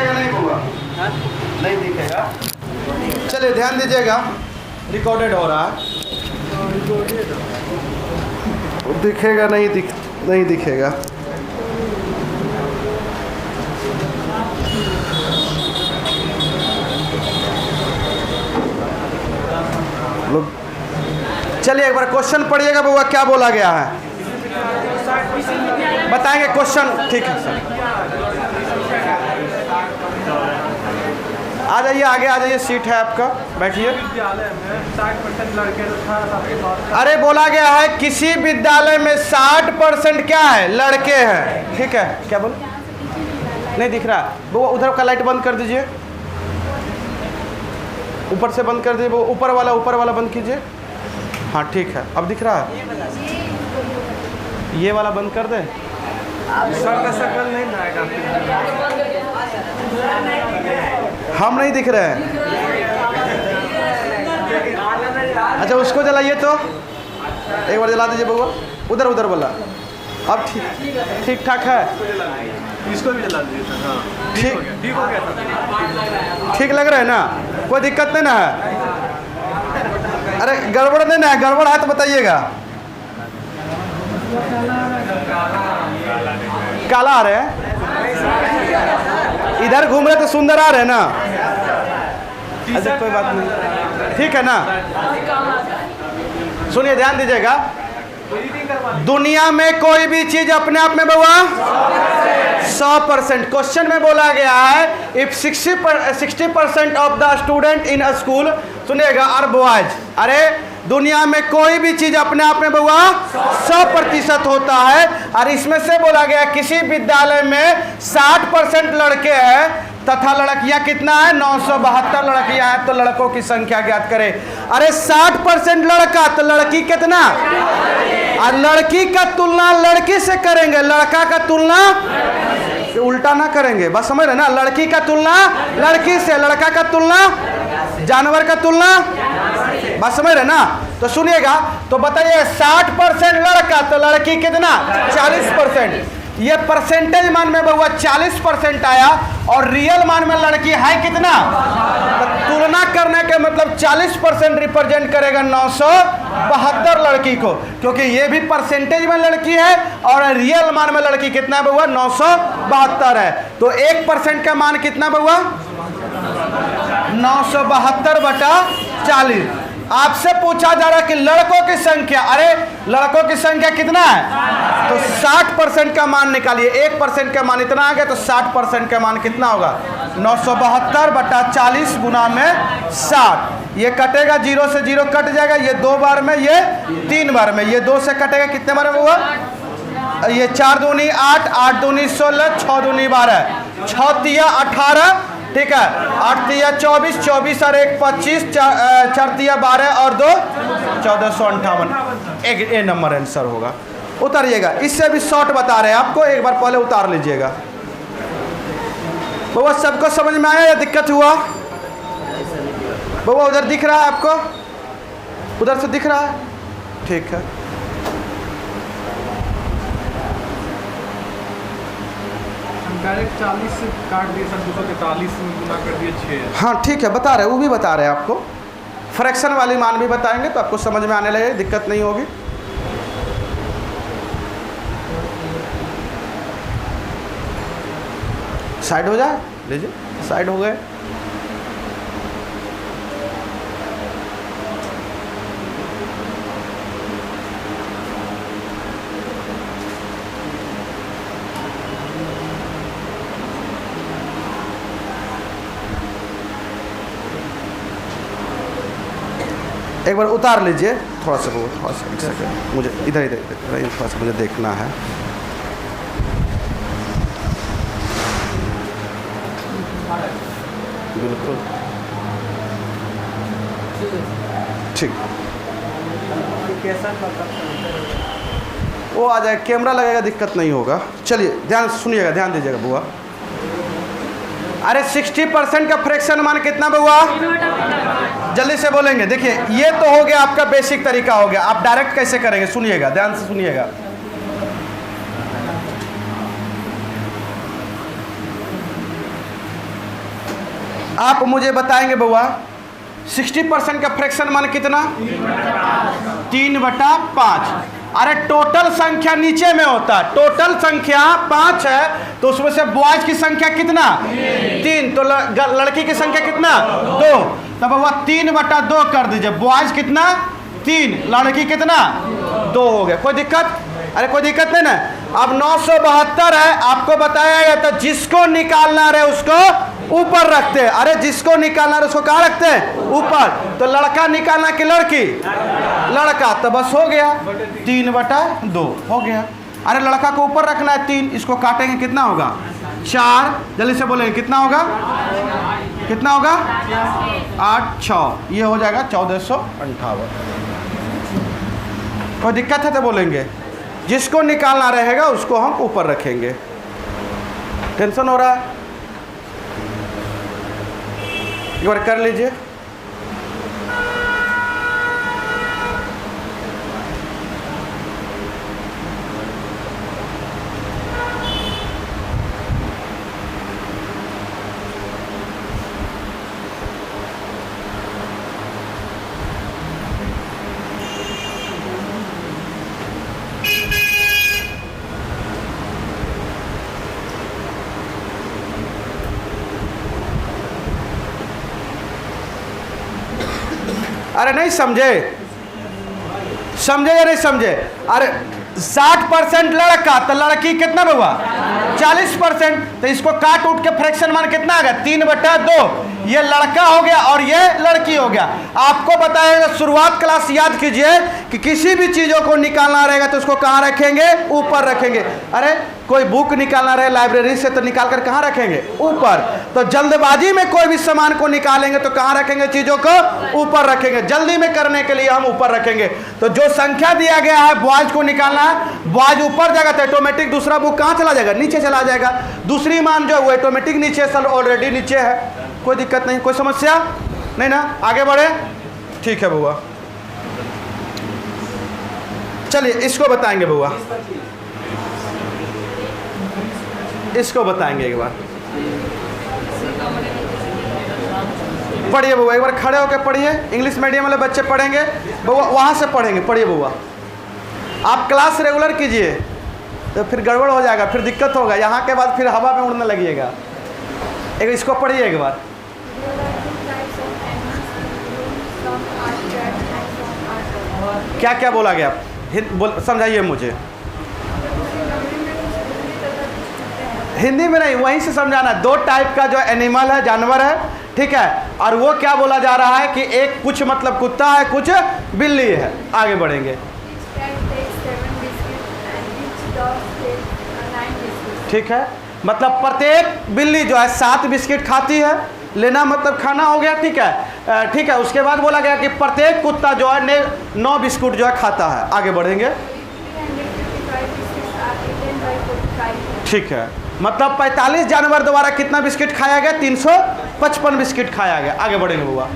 दिखेगा नहीं बुआ? नहीं दिखेगा। चलिए ध्यान दीजिएगा, रिकॉर्डेड हो रहा है। दिखेगा नहीं, नहीं दिखेगा। लोग चलिए एक बार क्वेश्चन पढ़िएगा बुआ, क्या बोला गया है बताएंगे क्वेश्चन। ठीक है सर, आ जाइए आगे, आ जाइए, सीट है आपका, बैठिए। विद्यालय में 60% लड़के तथा। अरे बोला गया है किसी विद्यालय में 60% क्या है, लड़के हैं। ठीक है, क्या बोले? नहीं दिख रहा वो, उधर का लाइट बंद कर दीजिए, ऊपर से बंद कर दीजिए, वो ऊपर वाला बंद कीजिए। हाँ ठीक है, अब दिख रहा है। ये वाला बंद कर दे। सर का शकल नहीं आएगा। हम नहीं दिख रहे हैं। अच्छा उसको जलाइए तो, एक बार जला दीजिए बउआ, उधर बोला। अब ठीक ठाक है, इसको भी जला दीजिए। हाँ ठीक हो गया। ठीक लग रहा है ना, कोई दिक्कत नहीं ना है? अरे गड़बड़ नहीं ना है? गड़बड़ है तो बताइएगा। काला आ रहे हैं, इधर घूम रहे तो सुंदर आ रहे हैं ना? अच्छा कोई बात नहीं, ठीक है ना। सुनिए ध्यान दीजिएगा, दुनिया में कोई भी चीज अपने आप में बउआ 100%। क्वेश्चन में बोला गया है if 60% of the student in a school, सुनिएगा, आर बॉयज। अरे दुनिया में कोई भी चीज अपने आप में बउआ 100% होता है, और इसमें से बोला गया किसी विद्यालय में 60% लड़के हैं तथा लड़कियां कितना है, 972 लड़कियां हैं। तो लड़कों की संख्या ज्ञात करें। अरे 60% लड़का तो लड़की कितना, और लड़की का तुलना लड़की से करेंगे, लड़का का तुलना उल्टा ना करेंगे, बस समझ रहे ना? लड़की का तुलना लड़की से, लड़का का तुलना जानवर का तुलना, बस समझ रहे ना? तो सुनिएगा, तो बताइए 60% लड़का तो लड़की कितना, 40%। ये परसेंटेज मान में बउआ 40% आया, और रियल मान में लड़की है कितना? तो तुलना करने के मतलब 40% रिप्रेजेंट करेगा 972 लड़की को, क्योंकि ये भी परसेंटेज में लड़की है और रियल मान में लड़की कितना है बउआ, 972 है। तो 1% का मान कितना बउआ, 972/40। आपसे पूछा जा रहा है कि लड़कों की संख्या, अरे लड़कों की संख्या कितना है, तो 60% का मान निकालिए। 1% का मान इतना आ गया, तो 60% का मान कितना होगा, 972/40 गुना में 60। ये कटेगा, 0 से 0 कट जाएगा, ये 2 बार में, ये 3 बार में, ये 2 से कटेगा, कितने बार में हुआ, ये 4 दूनी 8, 8 दूनी 16, 6 दूनी 12, 6 तिया 18, ठीक है, 8 तिया 24, 24 और 1 25, 4 तिया 12 और 2 1458। एक ए नंबर आंसर होगा। उतारिएगा, इससे भी शॉर्ट बता रहे हैं आपको, एक बार पहले उतार लीजिएगा। बउआ सबको समझ में आया या दिक्कत हुआ? बउआ उधर दिख रहा है आपको, उधर से दिख रहा है? ठीक है, डायरेक्ट 40 से काट दिए सर, 243 में गुना कर दिए 6। हाँ ठीक है, बता रहे, वो भी बता रहे हैं आपको। फ्रैक्शन वाली मान भी बताएंगे तो आपको समझ में आने लगे, दिक्कत नहीं होगी। साइड हो जाए, लीजिए, साइड हो गए। एक बार उतार लीजिए, थोड़ा सा एक सेकंड, मुझे इधर थोड़ा सा मुझे देखना है। बिल्कुल ठीक, वो आ जाए, कैमरा लगेगा, दिक्कत नहीं होगा। चलिए ध्यान सुनिएगा, ध्यान दीजिएगा बुआ। अरे 60% का फ्रैक्शन मान कितना बुआ, जल्दी से बोलेंगे। देखिए ये तो हो गया आपका बेसिक तरीका हो गया, आप डायरेक्ट कैसे करेंगे, सुनिएगा, ध्यान से सुनिएगा। आप मुझे बताएंगे बउआ 60% का फ्रैक्शन मान कितना? 3/5। अरे टोटल संख्या नीचे में होता है, टोटल संख्या 5 है तो उसमें से बॉयज की संख्या कितना? 3। तो लड़की की संख्या कितना? 2। तब वह 3/2 कर दीजिए। बॉयज कितना? 3, लड़की कितना? 2 हो गया। कोई दिक्कत? अरे कोई दिक्कत नहीं ना। अब 972 है, आपको बताया गया तो जिसको निकालना रहे उसको ऊपर रखते हैं। अरे जिसको निकालना रहे उसको कहाँ रखते हैं? ऊपर। तो लड़का निकालना कि लड़की? लड़का। तो बस हो गया 3/2 हो गया। अरे लड़का को ऊपर रखना है 3, इसको काटेंगे कितना होगा? 4। जल्दी से बोलेंगे कितना होगा? कितना होगा? 8 6, ये हो जाएगा 1458। कोई दिक्कत है तो बोलेंगे। जिसको निकालना रहेगा उसको हम ऊपर रखेंगे। टेंशन हो रहा है? एक बार कर लीजिए। अरे नहीं समझे? समझे या नहीं समझे? अरे 60% लड़का तो लड़की कितना बउआ? 40%। तो इसको काट उठ के फ्रैक्शन मान कितना आ गया? 3/2। ये लड़का हो गया और ये लड़की हो गया। आपको बताएगा शुरुआत क्लास याद कीजिए कि किसी भी चीज़ों को निकालना रहेगा तो उसको कहाँ रखेंगे? ऊपर रखेंगे। अरे कोई बुक निकालना रहे लाइब्रेरी से तो निकाल कर कहाँ रखेंगे? ऊपर। तो जल्दबाजी में कोई भी सामान को निकालेंगे तो कहाँ रखेंगे? चीज़ों को ऊपर रखेंगे। जल्दी में करने के लिए हम ऊपर रखेंगे। तो जो संख्या दिया गया है बॉयज को निकालना है, बॉयज ऊपर जाएगा तो ऑटोमेटिक दूसरा बुक कहाँ चला जाएगा? नीचे चला जाएगा। दूसरी मान जो है वो ऑटोमेटिक नीचे ऑलरेडी नीचे है। कोई दिक्कत नहीं, कोई समस्या नहीं ना? आगे बढ़े? ठीक है बुआ, चलिए इसको बताएंगे बुआ, इसको बताएंगे एक बार। पढ़िए बुआ, एक बार खड़े होकर पढ़िए। इंग्लिश मीडियम वाले बच्चे पढ़ेंगे बुआ, वहाँ से पढ़ेंगे। पढ़िए बुआ, आप क्लास रेगुलर कीजिए तो फिर गड़बड़ हो जाएगा, फिर दिक्कत होगा। यहाँ के बाद फिर हवा में उड़ने लगिएगा। एक इसको पढ़िए एक बार। क्या क्या बोला गया? समझाइए मुझे। हिंदी में नहीं, वहीं से समझाना। 2 टाइप का जो एनिमल है, जानवर है, ठीक है। और वो क्या बोला जा रहा है कि एक कुछ मतलब कुत्ता है, कुछ बिल्ली है। आगे बढ़ेंगे। ठीक है, मतलब प्रत्येक बिल्ली जो है 7 बिस्किट खाती है। लेना मतलब खाना हो गया, ठीक है। ठीक है, उसके बाद बोला गया कि प्रत्येक कुत्ता जो है 9 बिस्कुट जो है खाता है। आगे बढ़ेंगे। ठीक है, मतलब 45 जानवर द्वारा कितना बिस्किट खाया गया? 355 बिस्किट खाया गया। आगे बढ़ेंगे बुआ।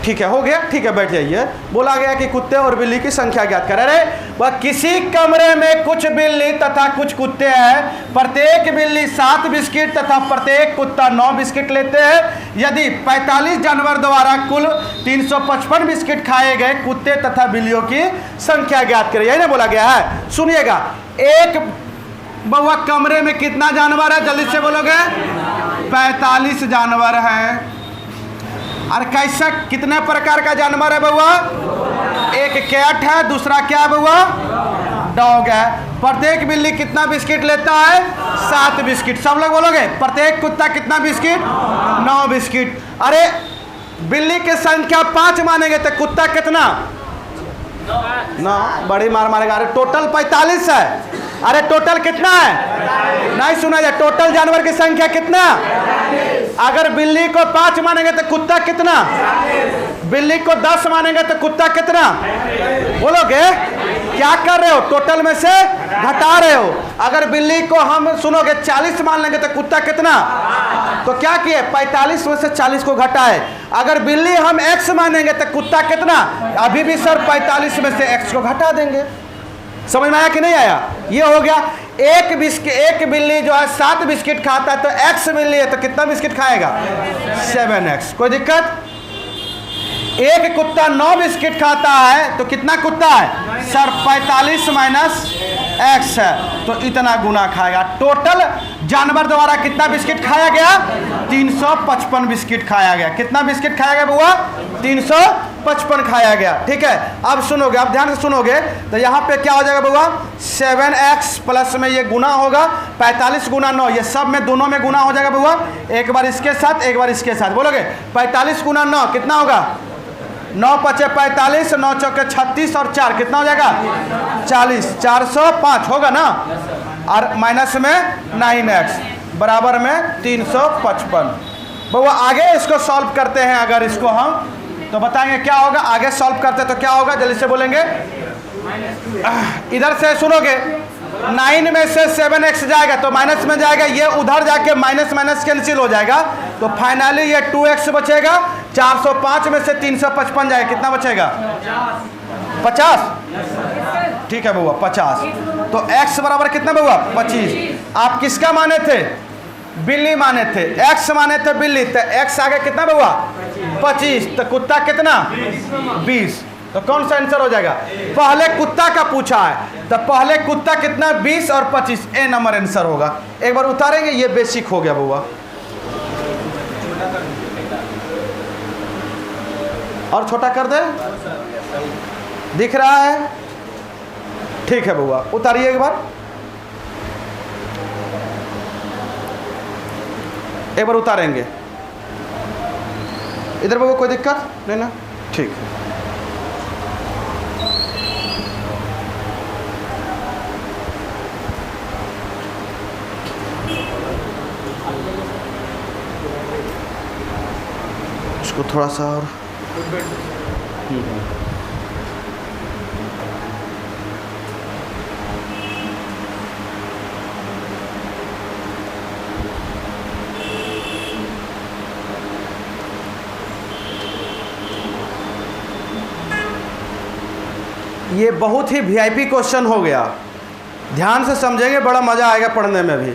ठीक है, हो गया। ठीक है, बैठ जाइए। बोला गया कि कुत्ते और बिल्ली की संख्या ज्ञात करें। अरे वह किसी कमरे में कुछ बिल्ली तथा कुछ कुत्ते हैं। प्रत्येक बिल्ली 7 बिस्किट तथा प्रत्येक कुत्ता 9 बिस्किट लेते हैं। यदि 45 जानवर द्वारा कुल 355 बिस्किट खाए गए, कुत्ते तथा बिल्लियों की संख्या ज्ञात करें। यही ना बोला गया है? सुनिएगा, एक बउआ कमरे में कितना जानवर है? जल्दी से बोलोगे। 45 जानवर है। और कैसा कितने प्रकार का जानवर है बउआ? एक कैट है, दूसरा क्या है बउआ? डॉग है। प्रत्येक बिल्ली कितना बिस्किट लेता है? 7 बिस्किट। सब लोग बोलोगे। प्रत्येक कुत्ता कितना बिस्किट? 9 बिस्किट। अरे बिल्ली की संख्या 5 मानेंगे तो कुत्ता कितना? 9। बड़ी मार मारेगा। अरे टोटल 45 है। अरे टोटल कितना है? नहीं सुना जाए। टोटल जानवर की संख्या कितना? अगर बिल्ली को 5 मानेंगे तो कुत्ता कितना? बिल्ली को 10 मानेंगे तो कुत्ता कितना? बोलोगे। क्या कर रहे हो? टोटल में से घटा रहे हो। अगर बिल्ली को हम सुनोगे 40 मान लेंगे तो कुत्ता कितना? तो क्या किए? 45 में से 40 को घटाए। अगर बिल्ली हम x मानेंगे तो कुत्ता कितना? अभी भी सर 45 में से x को घटा देंगे। समझ में आया कि नहीं आया? ये हो गया। एक बिल्ली जो है 7 बिस्किट खाता है, तो x बिल्ली है तो कितना बिस्किट खाएगा? 7x। कोई दिक्कत? एक कुत्ता 9 बिस्किट खाता है तो कितना कुत्ता है सर? 45 माइनस x है तो इतना गुना खाएगा। टोटल जानवर द्वारा कितना बिस्किट खाया गया? 355 बिस्किट खाया गया। कितना बिस्किट खाया गया बुआ? 355 खाया गया। ठीक है, अब सुनोगे, अब ध्यान से सुनोगे तो यहाँ पे क्या हो जाएगा बुआ? 7x प्लस में ये गुना होगा 45 गुना 9, ये सब में दोनों में गुना हो जाएगा बुआ। एक बार इसके साथ एक बार इसके साथ बोलोगे। 45 गुना 9 कितना होगा? 9 पचे 45, 9 चौके 36 और 4 कितना हो जाएगा? 40। 405 होगा ना, और माइनस में 9x बराबर में 355। बउआ आगे इसको सॉल्व करते हैं, अगर इसको हम तो बताएंगे क्या होगा। आगे सॉल्व करते तो क्या होगा जल्दी से बोलेंगे। इधर से सुनोगे 9 में से 7x जाएगा तो माइनस में जाएगा, ये उधर जाके माइनस माइनस कैंसिल हो जाएगा, तो फाइनली ये 2x बचेगा। 405 में से 355 जाएगा, कितना बचेगा? 50। ठीक है बउआ 50। तो x बराबर कितना बउआ? 25। आप किसका माने थे? बिल्ली माने थे। x माने थे बिल्ली, तो x आगे कितना बउआ? 25। तो कुत्ता कितना? 20। तो कौन सा आंसर हो जाएगा? पहले कुत्ता का पूछा है तो पहले कुत्ता कितना? 20 और 25, ए नंबर आंसर होगा। एक बार उतारेंगे, ये बेसिक हो गया बउआ। और छोटा कर दे, दिख रहा है? ठीक है बउआ, उतारिए एक बार उतारेंगे। इधर बउआ कोई दिक्कत नहीं ना? ठीक है। इसको थोड़ा सा और ये बहुत ही वीआईपी क्वेश्चन हो गया। ध्यान से समझेंगे, बड़ा मज़ा आएगा पढ़ने में भी।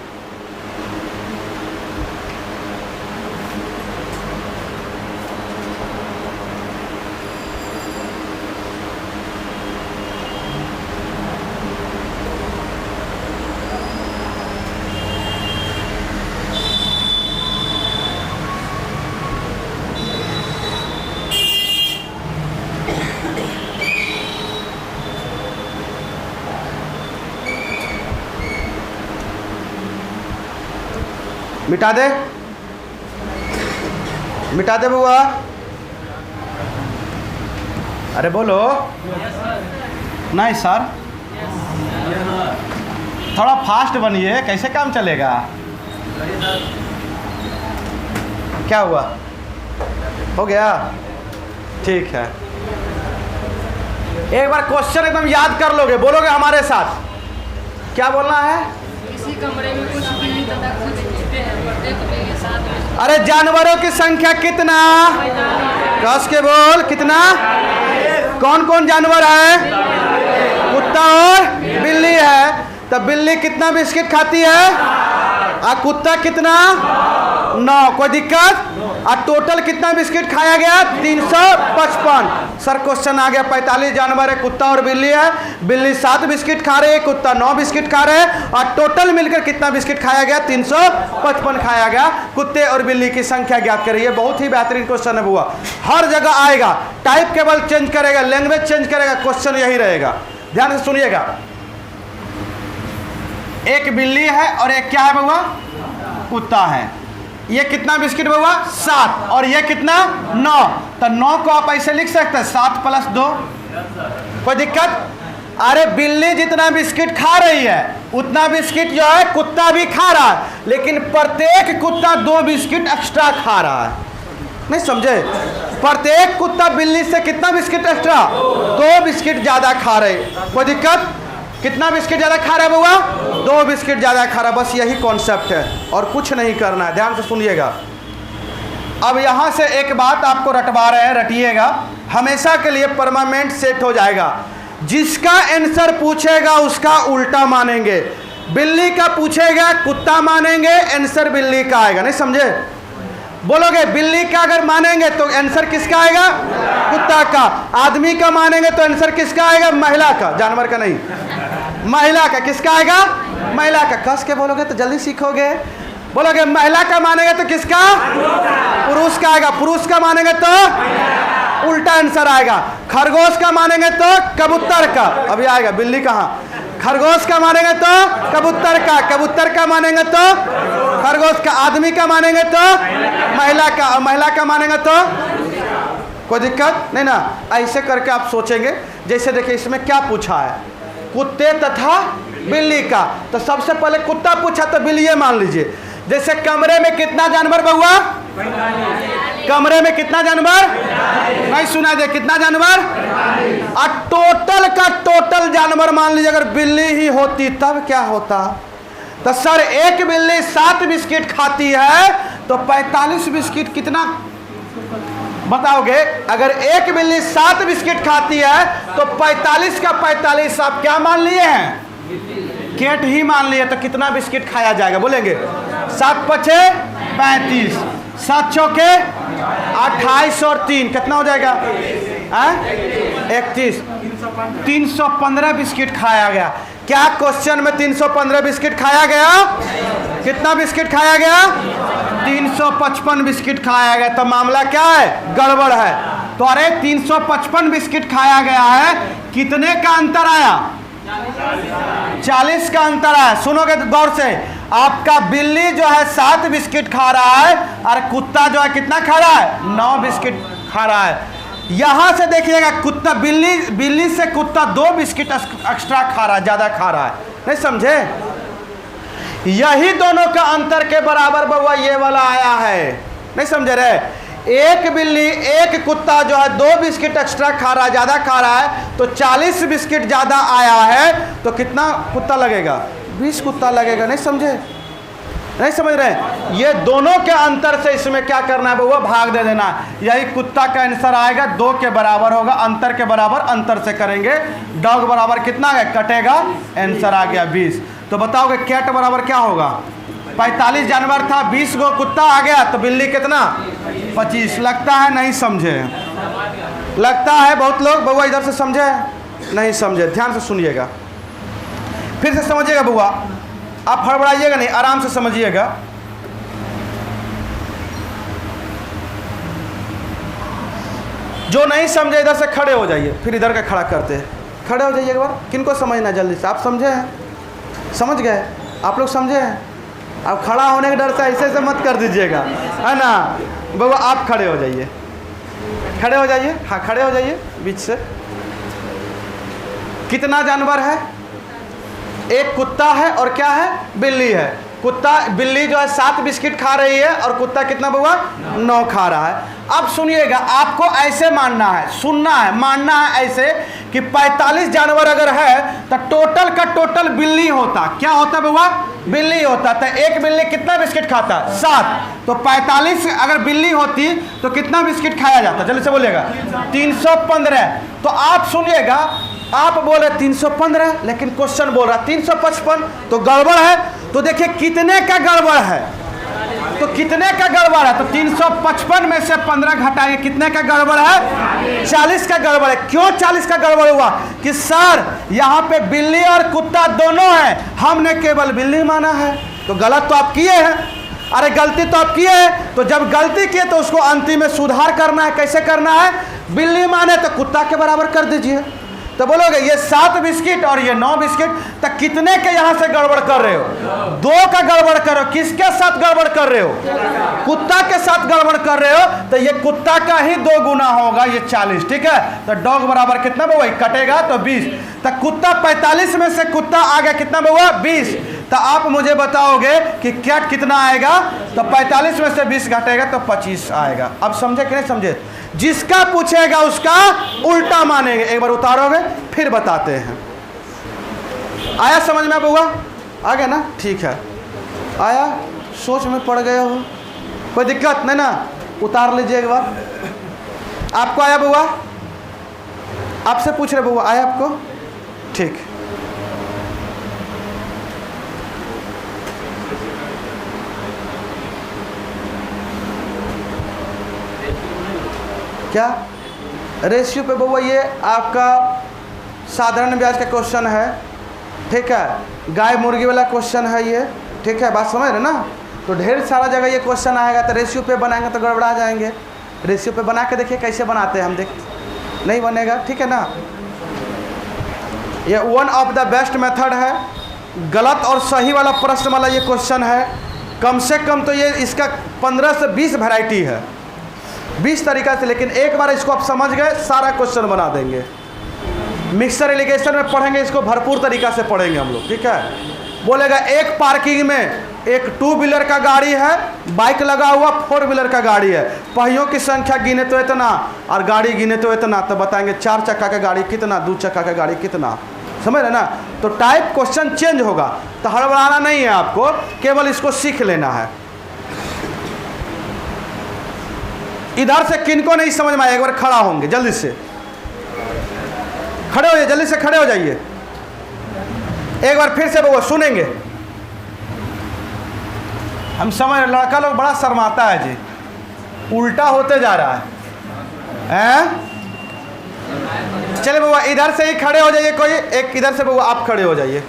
मिटा दे, मिटा दे बुआ। अरे बोलो। नहीं सर, थोड़ा फास्ट बनिए, कैसे काम चलेगा? क्या हुआ? हो गया? ठीक है। एक बार क्वेश्चन एकदम याद कर लोगे, बोलोगे हमारे साथ। क्या बोलना है? इसी कमरे में कुछ बिल्ली तथा कुछ कुत्ते हैं, प्रत्येक बिल्ली के साथ। अरे जानवरों की संख्या कितना? कस के बोल, कितना? कौन कौन जानवर है? कुत्ता और बिल्ली है। तो बिल्ली कितना बिस्किट खाती है? और कुत्ता कितना? 9। कोई दिक्कत? और टोटल कितना बिस्किट खाया गया? 355। सर क्वेश्चन आ गया, 45 जानवर है, कुत्ता और बिल्ली है। बिल्ली 7 बिस्किट खा रही है, कुत्ता 9 बिस्किट खा रहे हैं, और टोटल मिलकर कितना बिस्किट खाया गया? 355 खाया गया। कुत्ते और बिल्ली की संख्या ज्ञात करिए। बहुत ही बेहतरीन क्वेश्चन है बुआ, हर जगह आएगा। टाइप केवल चेंज करेगा, लैंग्वेज चेंज करेगा, क्वेश्चन यही रहेगा। ध्यान से सुनिएगा। एक बिल्ली है और एक क्या है बउआ? कुत्ता है। ये कितना बिस्किट बउआ? 7। और ये कितना? 9। तो 9 को आप ऐसे लिख सकते हैं 7 + 2। कोई दिक्कत? अरे बिल्ली जितना बिस्किट खा रही है उतना बिस्किट जो है कुत्ता भी खा रहा है, लेकिन प्रत्येक कुत्ता 2 बिस्किट एक्स्ट्रा खा रहा है। नहीं समझे? प्रत्येक कुत्ता बिल्ली से कितना बिस्किट एक्स्ट्रा? 2 बिस्किट ज़्यादा खा रहे। कोई दिक्कत? कितना बिस्किट ज़्यादा खा रहा है बउआ? 2 बिस्किट ज़्यादा खा रहा है। बस यही कॉन्सेप्ट है और कुछ नहीं करना है। ध्यान से सुनिएगा। अब यहाँ से एक बात आपको रटवा रहे हैं, रटिएगा, हमेशा के लिए परमानेंट सेट हो जाएगा। जिसका आंसर पूछेगा उसका उल्टा मानेंगे। बिल्ली का पूछेगा कुत्ता मानेंगे, आंसर बिल्ली का आएगा। नहीं समझे? बोलोगे बिल्ली का अगर मानेंगे तो आंसर किसका आएगा? कुत्ता का। आदमी का मानेंगे तो आंसर किसका आएगा? महिला का, जानवर का नहीं, महिला का। किसका आएगा? महिला का। कस के बोलोगे तो जल्दी सीखोगे। बोलोगे महिला का मानेंगे तो किसका? पुरुष का आएगा। पुरुष का मानेंगे तो उल्टा आंसर आएगा। खरगोश का मानेंगे तो कबूतर का। अभी आएगा बिल्ली कहाँ? खरगोश का मानेंगे तो कबूतर का। कबूतर का मानेंगे तो खरगोश का। आदमी का मानेंगे तो महिला का। और महिला का मानेंगे तो कोई दिक्कत नहीं ना। ऐसे करके आप सोचेंगे। जैसे देखिए इसमें क्या पूछा है, कुत्ते तथा बिल्ली का। तो सबसे पहले कुत्ता पूछा तो बिल्ली ये मान लीजिए। जैसे कमरे में कितना जानवर बउआ? कमरे में कितना जानवर? नहीं सुना दे, कितना जानवर? और टोटल का टोटल जानवर मान लीजिए अगर बिल्ली ही होती तब क्या होता? तो सर एक बिल्ली 7 बिस्किट खाती है तो 45 बिस्किट कितना बताओगे? अगर एक बिल्ली 7 बिस्किट खाती है तो 45 का 45 आप क्या मान लिए हैं? केट ही मान लिए। तो कितना बिस्किट खाया जाएगा बोलेंगे? 7 पचे 35, 7 चौके 28 और 3 कितना हो जाएगा? 31। 315 बिस्किट खाया गया। क्या क्वेश्चन में 315 बिस्किट खाया गया? कितना बिस्किट खाया गया? 355 बिस्किट खाया गया। तो मामला क्या है? गड़बड़ है। तो अरे 355 बिस्किट खाया गया है, कितने का अंतर आया? 40 का अंतर आया। सुनोगे तो गौर से, आपका बिल्ली जो है 7 बिस्किट खा रहा है और कुत्ता जो है कितना खा रहा है? 9 बिस्किट खा रहा है। यहां से देखिएगा कुत्ता बिल्ली से कुत्ता 2 बिस्किट एक्स्ट्रा खा रहा है, ज्यादा खा रहा है। नहीं समझे? यही दोनों का अंतर के बराबर बउआ ये वाला आया है। नहीं समझे रहे? एक बिल्ली एक कुत्ता जो है 2 बिस्किट एक्स्ट्रा खा रहा है, ज्यादा खा रहा है, तो 40 बिस्किट ज्यादा आया है। तो कितना कुत्ता लगेगा? 20 कुत्ता लगेगा। नहीं समझे? नहीं समझ रहे? ये दोनों के अंतर से इसमें क्या करना है बउआ? भाग दे देना। यही कुत्ता का आंसर आएगा 2 के बराबर होगा। अंतर के बराबर अंतर से करेंगे। डॉग बराबर कितना है? कटेगा, आंसर आ गया 20। तो बताओगे कैट बराबर क्या होगा? 45 जानवर था, 20 गो कुत्ता आ गया, तो बिल्ली कितना? 25। लगता है नहीं समझे? लगता है बहुत लोग बउआ इधर से समझे नहीं समझे। ध्यान से सुनिएगा, फिर से समझिएगा बउआ। आप हड़बड़ाइएगा नहीं, आराम से समझिएगा। जो नहीं समझे इधर से खड़े हो जाइए, फिर इधर का खड़ा करते हैं। खड़े हो जाइए एक बार। किनको समझना जल्दी से? आप समझे हैं? समझ गए? आप लोग समझे हैं? अब खड़ा होने के डर से ऐसे मत कर दीजिएगा, है ना बउआ। आप खड़े हो जाइए, खड़े हो जाइए। हाँ खड़े हो जाइए बीच से। कितना जानवर है? एक कुत्ता है और क्या है? बिल्ली है। बिल्ली जो है 7 बिस्किट खा रही है और कुत्ता कितना बउआ? 9 खा रहा है। अब सुनिएगा, आपको ऐसे मानना है, सुनना है, मानना है ऐसे कि 45 जानवर अगर है तो टोटल का टोटल बिल्ली होता। क्या होता बउआ? बिल्ली होता। तो एक बिल्ली कितना बिस्किट खाता? 7। तो 45 अगर बिल्ली होती तो कितना बिस्किट खाया जाता? जल्दी से बोलिएगा। 315। तो आप सुनिएगा, आप बोल रहे 315 लेकिन क्वेश्चन बोल रहा 355, तो गड़बड़ है। तो देखिए कितने का गड़बड़ है? तो कितने का गड़बड़ है? तो 355 में से 15 घटाएंगे, कितने का गड़बड़ है? 40 का गड़बड़ है। क्यों 40 का गड़बड़ हुआ? कि सर यहाँ पे बिल्ली और कुत्ता दोनों हैं, हमने केवल बिल्ली माना है। तो गलत तो आप किए हैं। अरे गलती तो आप किए हैं। तो जब गलती किए तो उसको अंतिम में सुधार करना है। कैसे करना है? बिल्ली माने तो कुत्ता के बराबर कर दीजिए। तो बोलोगे ये 7 बिस्किट और ये 9 बिस्किट, तो कितने के यहाँ से गड़बड़ कर रहे हो? 2 का गड़बड़ कर रहे हो। किसके साथ गड़बड़ कर रहे हो? कुत्ता के साथ गड़बड़ कर रहे हो। तो ये कुत्ता का ही 2 गुना होगा, ये 40। ठीक है? तो डॉग बराबर कितना बउआ? कटेगा तो 20। तो कुत्ता 45 में से कुत्ता आ गया कितना बउआ? 20। तो आप मुझे बताओगे कि कैट कितना आएगा? तो 45 में से 20 घटेगा तो 25 आएगा। अब समझे कि नहीं समझे? जिसका पूछेगा उसका उल्टा मानेंगे। एक बार उतारोगे फिर बताते हैं। आया समझ में बउआ? आ गया ना? ठीक है, आया। सोच में पड़ गए हो, कोई दिक्कत नहीं ना? उतार लीजिए एक बार। आपको आया बउआ? आपसे पूछ रहे बउआ, आया आपको? ठीक। क्या रेशियो पे बउआ, ये आपका साधारण ब्याज का क्वेश्चन है, ठीक है। गाय मुर्गी वाला क्वेश्चन है ये, ठीक है। बात समझ रहे ना? तो ढेर सारा जगह ये क्वेश्चन आएगा, तो रेशियो पे बनाएंगे तो गड़बड़ा जाएंगे। रेशियो पे बना के देखिए कैसे बनाते हैं हम, देख नहीं बनेगा, ठीक है ना। ये one of the best method है। गलत और सही वाला प्रश्न वाला ये क्वेश्चन है। कम से कम तो ये इसका 15 से 20 वैरायटी है, 20 तरीका से। लेकिन एक बार इसको आप समझ गए, सारा क्वेश्चन बना देंगे। मिक्सर इरिगेशन में पढ़ेंगे इसको, भरपूर तरीका से पढ़ेंगे हम लोग, ठीक है। बोलेगा एक पार्किंग में एक 2 व्हीलर का गाड़ी है, बाइक लगा हुआ 4 व्हीलर का गाड़ी है, पहियों की संख्या गिने तो इतना और गाड़ी गिने तो इतना, तो बताएंगे 4 चक्का का गाड़ी कितना, 2 चक्का का गाड़ी कितना। समझ रहे ना? तो टाइप क्वेश्चन चेंज होगा, तो हड़बड़ाना नहीं है आपको, केवल इसको सीख लेना है। इधर से किनको नहीं समझ में आया, एक बार खड़ा होंगे, जल्दी से खड़े हो जाइए, जल्दी से खड़े हो जाइए। एक बार फिर से वो सुनेंगे। हम समझ, लड़का लोग बड़ा शर्माता है जी, उल्टा होते जा रहा है। चले बाबा, इधर से ही खड़े हो जाइए, कोई एक इधर से बाबा आप खड़े हो जाइए।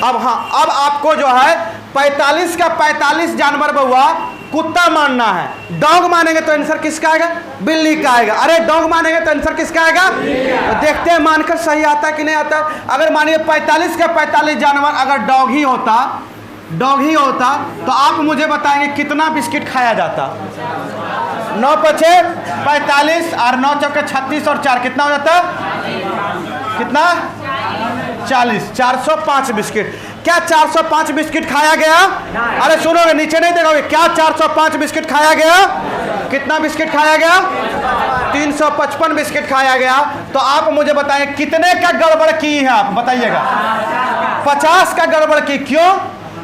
अब हाँ, अब आपको जो है 45 का 45 जानवर बउआ कुत्ता मानना है। डॉग मानेंगे तो आंसर किसका आएगा? बिल्ली का आएगा। अरे डॉग मानेंगे तो आंसर किसका आएगा? तो देखते हैं मानकर सही आता है कि नहीं आता। अगर मानिए 45 का 45 जानवर अगर डॉग ही होता तो आप मुझे बताएंगे कितना बिस्किट खाया जाता? 9 पचे 45 और 9 चौके 36 और 4 कितना हो जाता? कितना? 40। 405 बिस्किट। क्या 405 बिस्किट खाया गया? अरे सुनोगे, नीचे नहीं देखोगे। क्या 405 बिस्किट खाया गया? कितना बिस्किट खाया गया? 355 बिस्किट खाया गया। तो आप मुझे बताएं कितने का गड़बड़ की है? आप बताइएगा। 50 का गड़बड़ की। क्यों?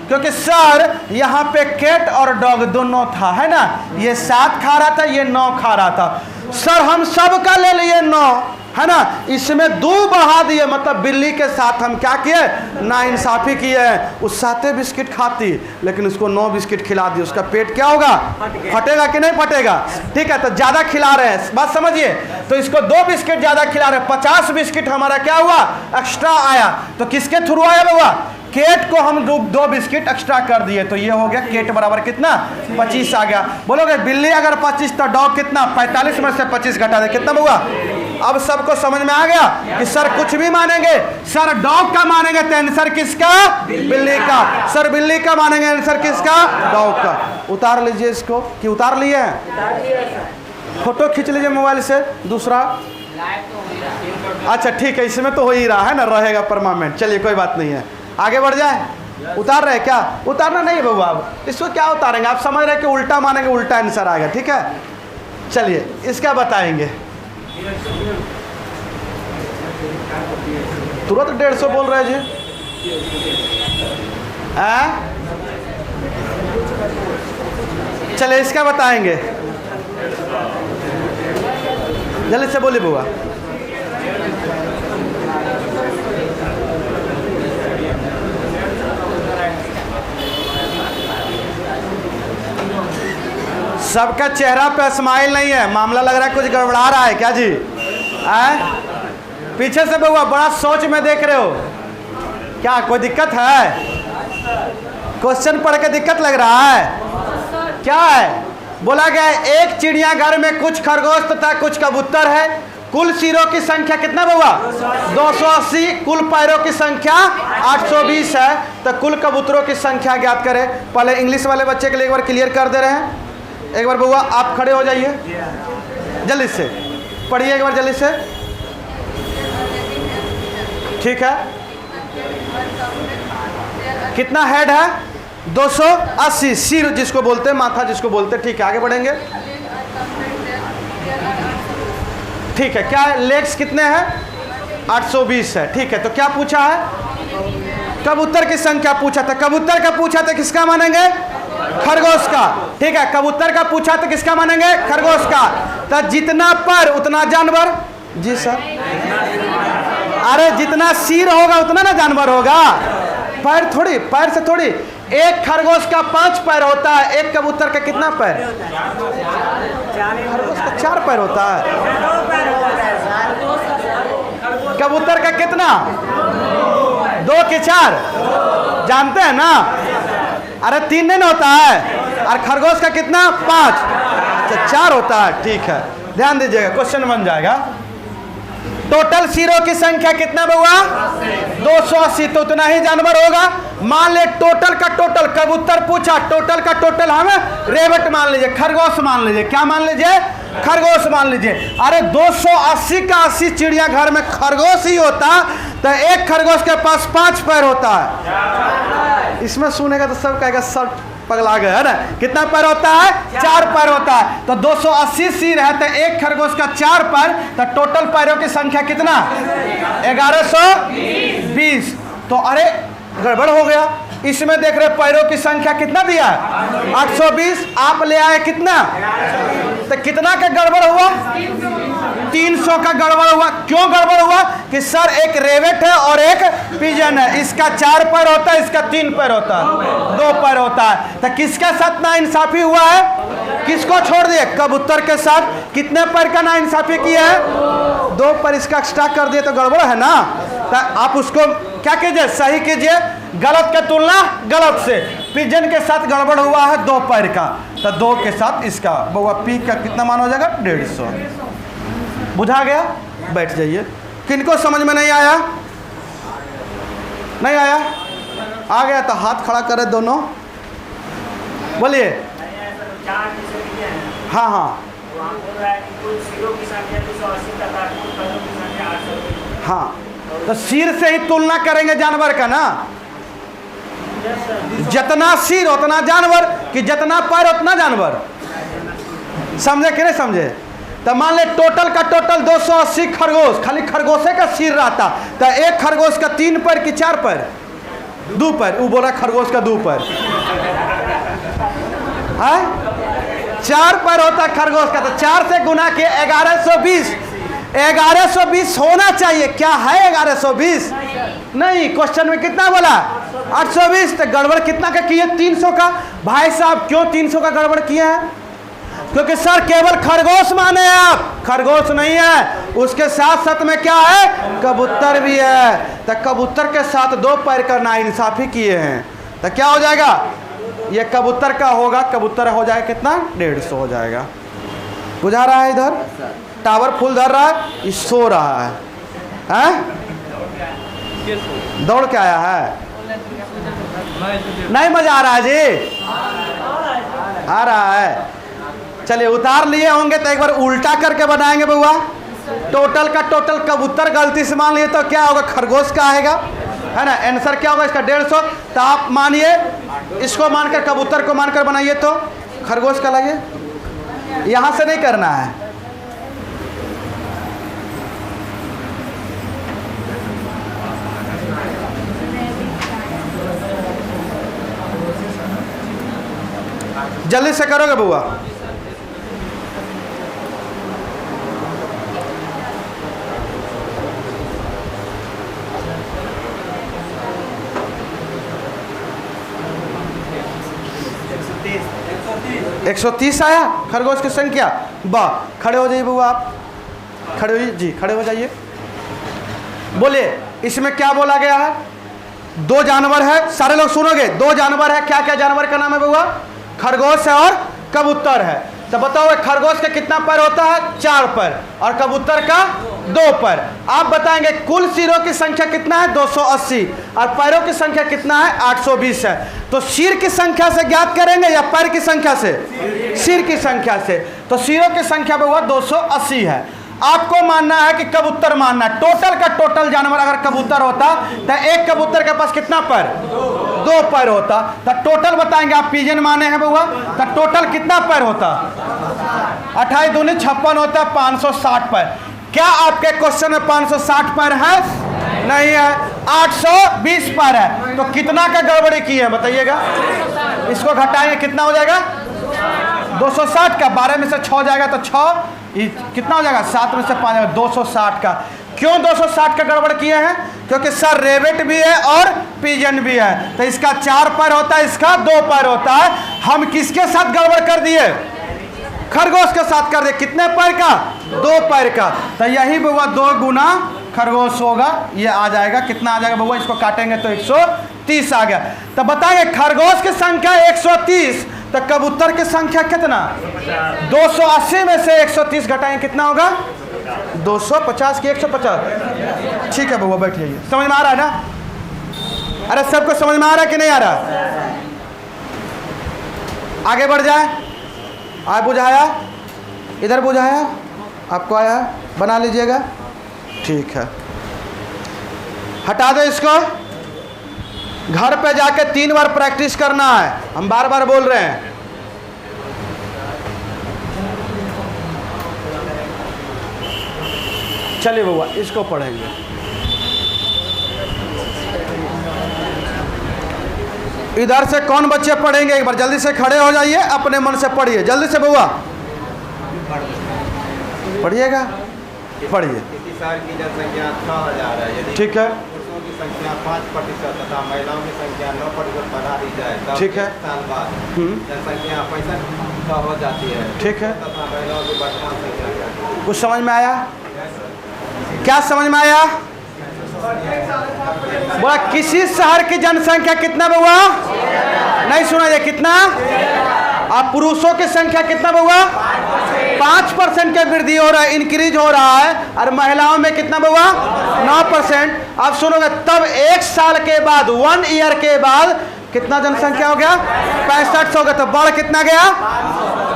क्योंकि सर यहाँ पे कैट और डॉग दोनों था, है ना। ये 7 खा रहा था, ये 9 खा रहा था। सर हम सब का ले लिए 9, है ना। इसमें 2 बढ़ा दिए, मतलब बिल्ली के साथ हम क्या किए? नाइंसाफी किए। उस 7 बिस्किट खाती, लेकिन उसको 9 बिस्किट खिला दिए। उसका पेट क्या होगा? फटेगा कि नहीं फटेगा? ठीक है, तो ज़्यादा खिला रहे हैं, बात समझिए। तो इसको 2 बिस्किट ज़्यादा खिला रहे हैं, 50 बिस्किट हमारा क्या हुआ? एक्स्ट्रा आया। तो किसके थ्रू आया बाबा? केट को हम 2 बिस्किट एक्स्ट्रा कर दिए, तो ये हो गया केट बराबर कितना? 25 आ गया। बोलोगे बिल्ली अगर 25 तो डॉग कितना? 45 में से 25 घटा दे, कितना हुआ? अब सबको समझ में आ गया कि सर कुछ भी मानेंगे, सर डॉग का मानेंगे तो आंसर किसका? बिल्ली का। सर बिल्ली का मानेंगे, आंसर किसका? डॉग का। उतार लीजिए इसको, कि उतार लिए हैं? फोटो खींच लीजिए मोबाइल से दूसरा। अच्छा ठीक है, इसमें तो हो ही रहा है ना, रहेगा परमानेंट। चलिए कोई बात नहीं है, आगे बढ़ जाए। उतार रहे क्या? उतारना नहीं बाबू, आप इसको क्या उतारेंगे? आप समझ रहे कि उल्टा मानेंगे उल्टा आंसर आएगा, ठीक है। चलिए इसका बताएंगे। तुरंत 150 बोल रहे जी। चलिए इसका बताएंगे, जल्दी से बोलिए बुआ। सबका चेहरा पे स्माइल नहीं है, मामला लग रहा है कुछ गड़बड़ा रहा है क्या जी? पीछे से बउआ बड़ा सोच में देख रहे हो, क्या कोई दिक्कत है? क्वेश्चन पढ़ के दिक्कत लग रहा है? क्या है? बोला गया है एक चिड़ियाघर में कुछ खरगोश तथा कुछ कबूतर है। कुल सिरों की संख्या कितना बउआ? 280। कुल पैरों की संख्या 820 है। तो कुल कबूतरों की संख्या ज्ञात करें। पहले इंग्लिश वाले बच्चे के लिए एक बार क्लियर कर दे रहे हैं। एक बार बउआ आप खड़े हो जाइए, जल्दी से पढ़िए एक बार जल्दी से, ठीक है। कितना हेड है? 280। सिर जिसको बोलते हैं, माथा जिसको बोलते हैं, ठीक है। आगे बढ़ेंगे, ठीक है। क्या है? लेग्स कितने हैं? 820 है, ठीक है। तो क्या पूछा है? कबूतर की संख्या पूछा था। कबूतर का पूछा था, किसका मानेंगे? खरगोश का, ठीक है। कबूतर का पूछा तो किसका मानेंगे? खरगोश का। तो जितना पर उतना जानवर। जी सर, अरे जितना सिर होगा उतना ना जानवर होगा, पैर थोड़ी, पैर से थोड़ी। एक खरगोश का 5 पैर होता है, एक कबूतर का कितना पैर? खरगोश का 4 पैर होता है। कबूतर का कितना? 2 के 4 जानते हैं ना? अरे 3 नहीं होता है। और खरगोश का कितना? 5। अच्छा 4 होता है, ठीक है, ध्यान दीजिएगा, क्वेश्चन बन जाएगा। टोटल सिरों की संख्या कितना हुआ? 280। तो उतना ही जानवर होगा। मान ले टोटल का टोटल, कबूतर पूछा, टोटल का टोटल हम रेवट मान लीजिए, खरगोश मान लीजिए, क्या मान लीजिए? खरगोश मान लीजिए। अरे 280 का 80 चिड़ियाघर में खरगोश ही होता तो एक खरगोश के पास 5 पैर होता है। इसमें सुनेगा तो सब कहेगा सर पगला गया है ना। कितना पैर होता है? 4 पैर होता है। तो 280 सिर है तो एक खरगोश का 4 पैर, तो टोटल पैरों की संख्या कितना? 1120। तो अरे गड़बड़ हो गया, इसमें देख रहे पैरों की संख्या कितना दिया है? 820। आप ले आए कितना? तो कितना का गड़बड़ हुआ? 300 का गड़बड़ हुआ। क्यों गड़बड़ हुआ? कि सर एक रेवेट है और एक पिजन है, इसका 4 पैर होता है, इसका 3 पैर होता है, 2 पैर होता है। तो किसके साथ ना इंसाफी हुआ है? किसको छोड़ दिए? कबूतर के साथ। कितने पैर का ना इंसाफी किया है? 2 पैर इसका एक्स्ट्रा कर दिए तो गड़बड़ है ना। तो आप उसको क्या कीजिए? सही कीजिए। गलत के तुलना गलत से। पिजन के साथ गड़बड़ हुआ है 2 पैर का, तो 2 के साथ इसका बउआ पी का कितना मान हो जाएगा? 150। बुझा गया? बैठ जाइए। किनको समझ में नहीं आया? नहीं आया? आ गया तो हाथ खड़ा करे दोनों, बोलिए। हाँ हाँ हाँ, तो सिर से ही तुलना करेंगे जानवर का ना। जितना सिर उतना जानवर, कि जितना पैर उतना जानवर। समझे कि नहीं समझे? तो मान ले टोटल का टोटल 280 खरगोश, खाली खरगोशे का सिर रहता तो एक खरगोश का 3 पैर कि 4 पैर? 2 पैर। वो बोला खरगोश का 2 पैर है, 4 पैर होता खरगोश का। तो 4 से गुना के 1120। 1120 होना चाहिए। क्या है 1120? नहीं। क्वेश्चन में कितना बोला? 820। तो गड़बड़ कितना का किए? 300 का। भाई साहब क्यों 300 का गड़बड़ किए हैं? क्योंकि सर केवल खरगोश माने हैं आप, खरगोश नहीं है, उसके साथ साथ में क्या है? कबूतर भी है। तो कबूतर के साथ 2 पैर का नाइंसाफी किए हैं, तो क्या हो जाएगा? ये कबूतर का होगा, कबूतर हो जाएगा कितना? 150 हो जाएगा। बुझा रहा है? इधर टावर फुल धर रहा है, ये सो रहा है, हैं? दौड़ के आया है? नहीं मजा आ रहा है जी? आ रहा है। चलिए उतार लिए होंगे तो एक बार उल्टा करके बनाएंगे बउआ। टोटल का टोटल कबूतर गलती से मान लिए तो क्या होगा? खरगोश का आएगा, है ना। आंसर क्या होगा इसका? 150। तो आप मानिए इसको मानकर, कबूतर को मानकर बनाइए तो खरगोश का लाइए। यहाँ से नहीं करना है। जल्दी से करोगे बउआ? एक 130 आया खरगोश की संख्या। वाह, खड़े हो जाइए बउआ, आप खड़े होइए जी, खड़े हो जाइए। बोलिए इसमें क्या बोला गया है? 2 जानवर है, सारे लोग सुनोगे। 2 जानवर है। क्या क्या जानवर का नाम है बउआ? खरगोश है और कबूतर है। तो बताओ खरगोश का कितना पैर होता है? 4 पैर, और कबूतर का 2 पैर। आप बताएंगे कुल सिरों की संख्या कितना है? 280, और पैरों की संख्या कितना है? 820 है। तो सिर की संख्या से ज्ञात करेंगे या पैर की संख्या से? सिर की संख्या से। तो सिरों की संख्या पे हुआ 280 है। आपको मानना है कि कबूतर मानना है। टोटल का टोटल जानवर अगर कबूतर होता तो एक कबूतर के पास कितना पैर? 2 पैर होता। तो टोटल बताएंगे। आप पिजन माने हैं बउआ, तो टोटल कितना पैर होता? 28 दूनी 56 होता, 560 पैर। क्या आपके क्वेश्चन में 560 पैर है? नहीं है, 820 पैर है। तो कितना का गड़बड़ी की है बताइएगा? इसको घटाएंगे कितना हो जाएगा? 260 का। 12 में से 6 जाएगा तो 6, कितना हो जाएगा? 7 में से 5 जाएगा, 260 का। क्यों 260 का गड़बड़ किए हैं? क्योंकि सर रेबिट भी है और पिजन भी है, तो इसका 4 पैर होता है, इसका 2 पैर होता है। हम किसके साथ गड़बड़ कर दिए? खरगोश के साथ कर दिए। कितने पैर का? 2 पैर का। तो यही बउआ 2 गुना खरगोश होगा, ये आ जाएगा। कितना आ जाएगा बउआ? इसको काटेंगे तो 130 आ गया। तो बताएंगे खरगोश की संख्या 130, तो कबूतर की संख्या कितना? 280 में से 130 घटाएंगे, कितना होगा? 250 की 150। ठीक है बउआ, बैठिए। समझ में आ रहा है ना? अरे सबको समझ में आ रहा है कि नहीं आ रहा? आगे बढ़ जाए। आज बुझाया, इधर बुझाया, आपको आया, बना लीजिएगा। ठीक है, हटा दो इसको। घर पे जाके 3 बार प्रैक्टिस करना है, हम बार बार बोल रहे हैं। चलिए बउआ, इसको पढ़ेंगे। इधर से कौन बच्चे पढ़ेंगे? एक बार जल्दी से खड़े हो जाइए, अपने मन से पढ़िए, जल्दी से बउआ पढ़िएगा, पढ़िए। शहर की जनसंख्या 6000 है। यदि ठीक है, पुरुषों की संख्या 5% तथा महिलाओं की संख्या 9% बढ़ा दी जाए तब ठीक है। 1 साल बाद जनसंख्या 65 हो जाती है। ठीक है। तथा महिलाओं की वर्तमान संख्या क्या है? कुछ समझ में आया? क्या समझ में आया? बोला किसी शहर की जनसंख्या कितना बउआ? नहीं सुना जाए, कितना? अब पुरुषों की संख्या कितना बउआ? 5% के वृद्धि हो रहा है, इंक्रीज हो रहा है। और महिलाओं में कितना बउआ? 9%। अब सुनोगे, तब 1 साल के बाद, 1 ईयर के बाद कितना जनसंख्या हो गया? 65 हो गया। तो बढ़ कितना गया?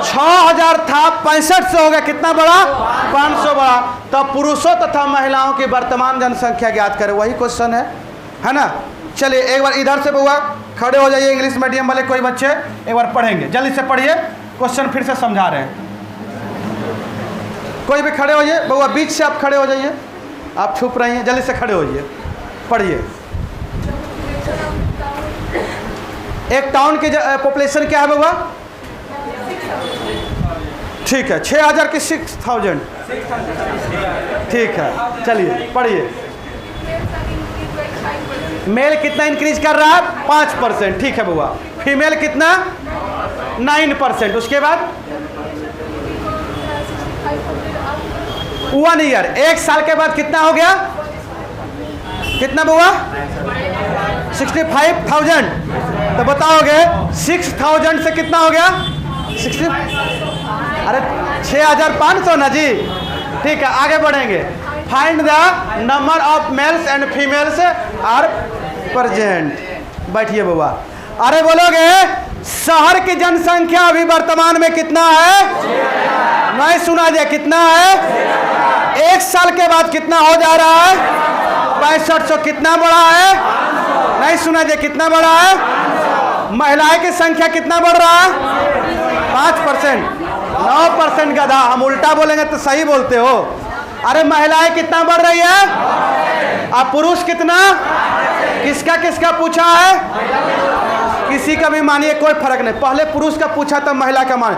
6000 था, 65 से हो गया, कितना बढ़ा? 500 बढ़ा। तब पुरुषों तथा महिलाओं की वर्तमान जनसंख्या ज्ञात करें, वही क्वेश्चन है ना? चलिए एक बार इधर से बउआ खड़े हो जाइए। इंग्लिश मीडियम वाले कोई बच्चे एक बार पढ़ेंगे, जल्दी से पढ़िए। क्वेश्चन फिर से समझा रहे हैं। कोई भी खड़े हो जाइए बउआ, बीच से आप खड़े हो जाइए, आप छुप रही हैं, जल्दी से खड़े हो जाइए, पढ़िए। एक टाउन की पॉपुलेशन क्या है बउआ? ठीक है, 6000 की 6000। ठीक है, चलिए पढ़िए। मेल कितना इंक्रीज कर रहा है? 5%। ठीक है बउआ। फीमेल कितना? 9%। उसके बाद 1 ईयर, 1 साल के बाद कितना हो गया? कितना बउआ? 65,000। तो बताओगे 6000 से कितना हो गया? 60, अरे 6500 ना जी। ठीक है, आगे बढ़ेंगे। Find the number of males and females are present. बैठिए बउआ। अरे बोलोगे शहर की जनसंख्या अभी वर्तमान में कितना है? नहीं सुना दिया, कितना है? 1 साल के बाद कितना हो जा रहा है? 6500। कितना बड़ा है? नहीं सुना दिया, कितना बड़ा है? महिलाएं की संख्या कितना बढ़ रहा है? 5%। 9% गधा, हम उल्टा बोलेंगे तो सही बोलते हो। अरे महिलाएं कितना बढ़ रही है? अब पुरुष कितना? किसका किसका पूछा है? किसी का भी मानिए, कोई फर्क नहीं। पहले पुरुष का पूछा तो महिला का माने।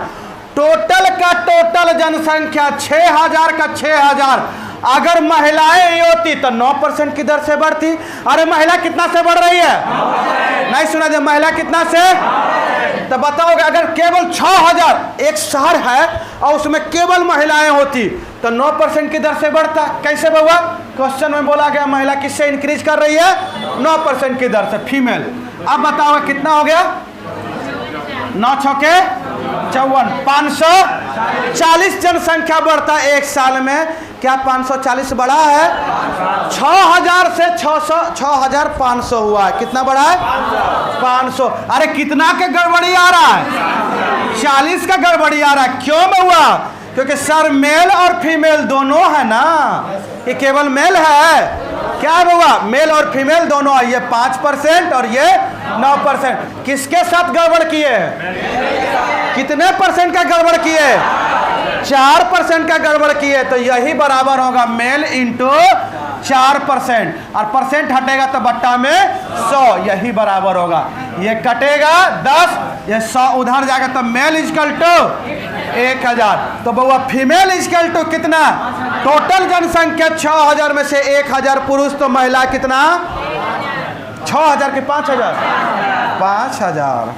टोटल का टोटल जनसंख्या 6000 का 6000। अगर महिलाएं ही होती तो 9% की दर से बढ़ती। अरे महिला कितना से बढ़ रही है? नहीं सुना दे, महिला कितना से? तो बताओगे अगर केवल 6000 एक शहर है और उसमें केवल महिलाएं होती तो 9% की दर से बढ़ता। कैसे बउआ? क्वेश्चन में बोला गया महिला किससे इंक्रीज कर रही है? 9% की दर से, फीमेल। अब बताओ कितना हो गया? 9 छके 54, 540 जनसंख्या बढ़ता है 1 साल में। क्या 540 बढ़ा है? 6000 से 6500 हुआ है। कितना बढ़ा है? 500। अरे कितना के गड़बड़ी आ रहा है? 40 का गड़बड़ी आ रहा है। क्यों हुआ? क्योंकि सर मेल और फीमेल दोनों है ना, ये केवल मेल है। क्या हुआ? मेल और फीमेल दोनों है। ये 5% और ये 9%। किसके साथ गड़बड़ किए? कितने परसेंट का गड़बड़ किए? 4% का गड़बड़ किए। तो यही बराबर होगा मेल इंटू 4%, और परसेंट हटेगा तो बट्टा में 100, यही बराबर होगा। ये कटेगा 10, ये 100 उधर जाएगा तो मेल इजकल टू 1000। तो बउआ फीमेल इक्वल टू कितना? टोटल जनसंख्या 6000 में से 1000 पुरुष, तो महिला कितना? 6000 के 5000, 5000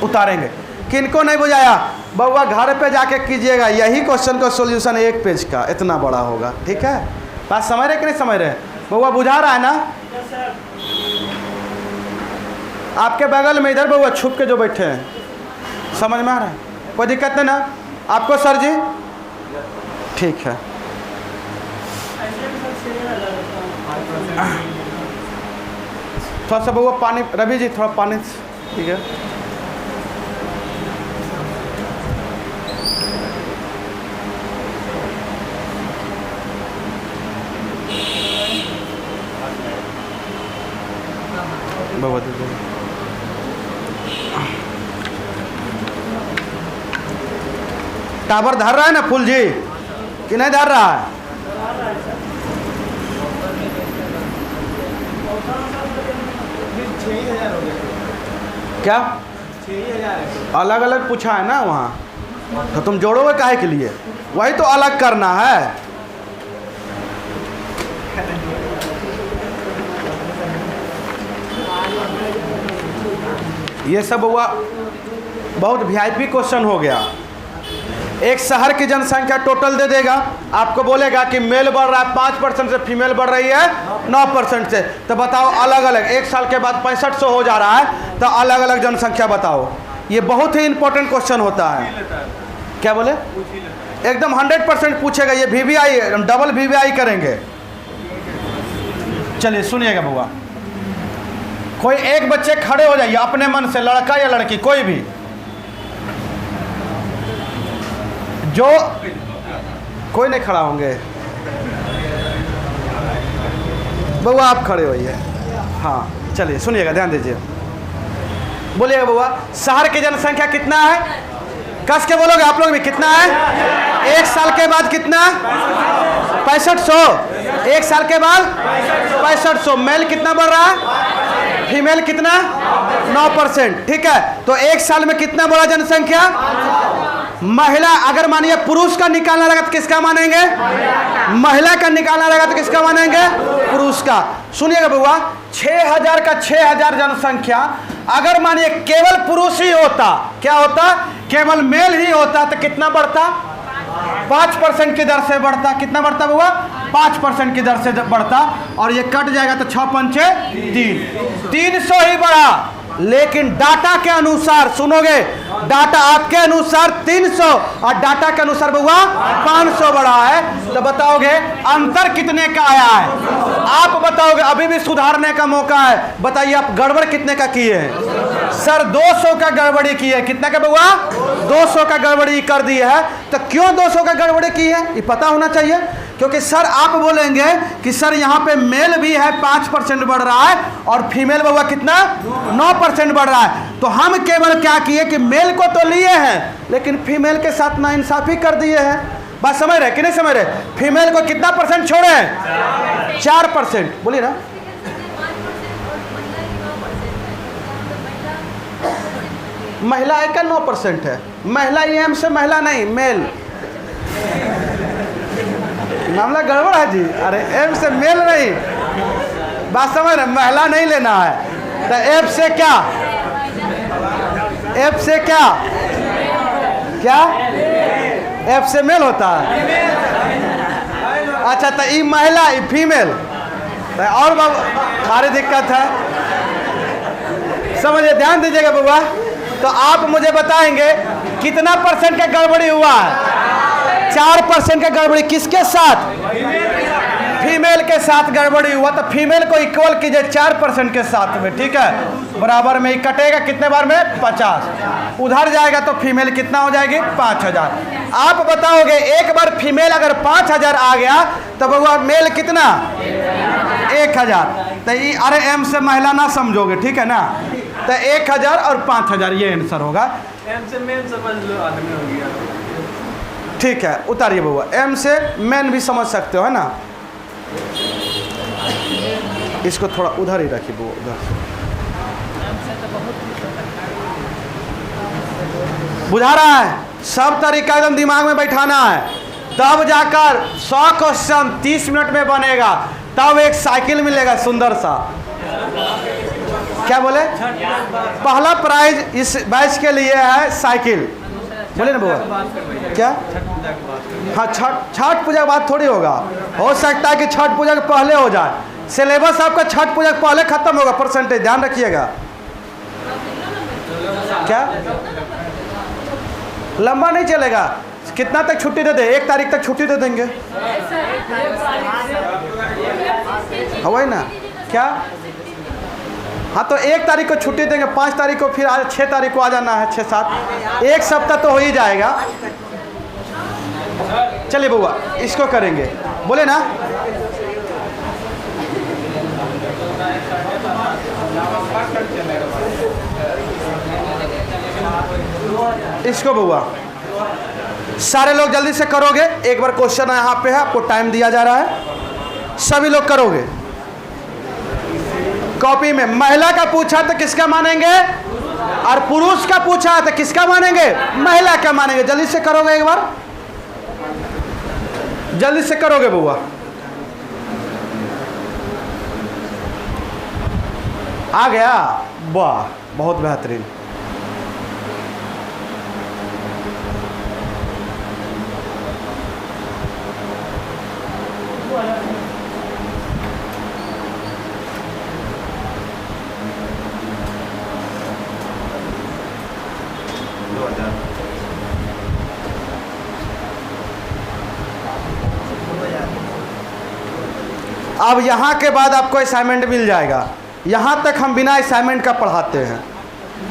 उतारेंगे। किनको नहीं बुझाया? बउआ घर पे जाके कीजिएगा, यही क्वेश्चन का सॉल्यूशन 1 पेज का इतना बड़ा होगा। ठीक है, बात समझ रहे कि नहीं समझ रहे? बउआ बुझा रहा है ना? आपके बगल में इधर बउआ छुप के जो बैठे हैं, समझ में आ रहा है? कोई दिक्कत नहीं ना आपको सर जी? ठीक है। थोड़ा सा बउआ पानी, रवि जी थोड़ा पानी। ठीक है, बउआ दीजिए। टावर धर रहा है ना फूल जी कि नहीं धर रहा है? क्या 6000 अलग अलग पूछा है ना वहाँ, तो तुम जोड़ोगे काहे के लिए? वही तो अलग करना है। ये सब हुआ बहुत वीआईपी क्वेश्चन हो गया। एक शहर की जनसंख्या टोटल दे देगा, आपको बोलेगा कि मेल बढ़ रहा है 5% से, फीमेल बढ़ रही है 9% से। तो बताओ अलग अलग, एक साल के बाद 6500 हो जा रहा है, तो अलग अलग जनसंख्या बताओ। ये बहुत ही इंपॉर्टेंट क्वेश्चन होता है। क्या बोले? एकदम 100% पूछेगा। ये वीवीआई, डबल वीवीआई करेंगे। चलिए सुनिएगा बुआ, कोई एक बच्चे खड़े हो जाइए अपने मन से, लड़का या लड़की कोई भी, जो कोई नहीं खड़ा होंगे। बउआ आप खड़े होइए। हाँ चलिए सुनिएगा, ध्यान दीजिए, बोलिएगा बउआ। शहर की जनसंख्या कितना है? कस के बोलोगे आप लोग भी, कितना है? एक साल के बाद कितना? 6500। एक साल के बाद 6500। मेल कितना बढ़ रहा है? फीमेल कितना? 9%। ठीक है, तो एक साल में कितना बढ़ा जनसंख्या? महिला, अगर मानिए पुरुष का निकालना रहेगा तो किसका मानेंगे? महिला का निकालना रहेगा तो किसका मानेंगे? पुरुष का। सुनिएगा बउआ, 6000 का 6000 जनसंख्या, अगर मानिए केवल पुरुष ही होता, क्या होता? केवल मेल ही होता, तो कितना बढ़ता? 5% की दर से बढ़ता। कितना बढ़ता बउआ? 5% की दर से बढ़ता। और ये कट जाएगा तो 6 पंचे 3, 300 ही बढ़ा। लेकिन डाटा के अनुसार, सुनोगे, डाटा आपके अनुसार 300 और डाटा के अनुसार बउआ 500 बढ़ा है। तो बताओगे अंतर कितने का आया है? आप बताओगे, अभी भी सुधारने का मौका है। बताइए आप गड़बड़ कितने का किए हैं? सर 200 का गड़बड़ी की है। कितना का बउआ? 200 का गड़बड़ी कर दी है। तो क्यों 200 का गड़बड़ी की है ये पता होना चाहिए। क्योंकि सर आप बोलेंगे कि सर यहाँ पे मेल भी है 5% बढ़ रहा है और फीमेल बउआ कितना? 9% बढ़ रहा है। तो हम केवल क्या किए कि मेल को तो लिए हैं लेकिन फीमेल के साथ नाइंसाफी कर दिए हैं। बात समझ रहे कि नहीं समझ रहे? फीमेल को कितना % छोड़े हैं? 4%। बोलिए ना। महिला एक का 9% है। महिला एम से महिला नहीं, मेल। मामला गड़बड़ है जी। अरे एम से मेल नहीं, बात समझ रहे? महिला नहीं लेना है। तो एफ से क्या? एफ से क्या? क्या एफ से मेल होता है? अच्छा, तो ये महिला, ये फीमेल। तो और सारी दिक्कत है, समझिए, ध्यान दीजिएगा बउआ। तो आप मुझे बताएंगे कितना % का गड़बड़ी हुआ है? 4% का गड़बड़ी। किसके साथ? फीमेल के साथ गड़बड़ी हुआ। तो फीमेल को इक्वल कीजिए 4% के साथ में। ठीक है, बराबर में ही कटेगा। कितने बार में? 50। उधर जाएगा तो फीमेल कितना हो जाएगी? 5000। आप बताओगे एक बार फीमेल अगर 5000 आ गया तो बउआ मेल कितना? 1000। तो ये, अरे एम से महिला ना समझोगे, ठीक है ना? तो 1000 और 5000 ये आंसर होगा। एम से मेन समझ लो, आदमी हो गया। ठीक है, उतारिए बउआ। एम से मैन भी समझ सकते हो, है ना? इसको थोड़ा उधर ही रखिए बउआ, उधर। बुझा रहा है? सब तरीका एकदम दिमाग में बैठाना है, तब जाकर 100 क्वेश्चन 30 मिनट में बनेगा, तब एक साइकिल मिलेगा सुंदर सा। क्या बोले? पहला प्राइज इस बैच के लिए है साइकिल। बोले ना बुआ? क्या? हाँ, छठ पूजा के बाद थोड़ी होगा, हो सकता है कि छठ पूजा के पहले हो जाए। सिलेबस आपका छठ पूजा के पहले खत्म होगा, परसेंटेज ध्यान रखिएगा। क्या लंबा नहीं चलेगा? कितना तक छुट्टी दे दे? 1 तारीख तक छुट्टी दे देंगे, वही ना? क्या? हाँ, तो 1 तारीख को छुट्टी देंगे, 5 तारीख को, फिर 6 तारीख को आ जाना है, 6-7, 1 सप्ताह तो हो ही जाएगा। चलिए बुआ, इसको करेंगे। बोले ना? इसको बुआ सारे लोग जल्दी से करोगे। एक बार क्वेश्चन यहाँ पे है, आपको टाइम दिया जा रहा है, सभी लोग करोगे। कॉपी में महिला का पूछा तो किसका मानेंगे, और पुरुष का पूछा तो किसका मानेंगे? महिला का मानेंगे। जल्दी से करोगे, एक बार जल्दी से करोगे बुआ। आ गया? वाह, बहुत बेहतरीन। अब यहाँ के बाद आपको असाइनमेंट मिल जाएगा। यहाँ तक हम बिना असाइनमेंट का पढ़ाते हैं।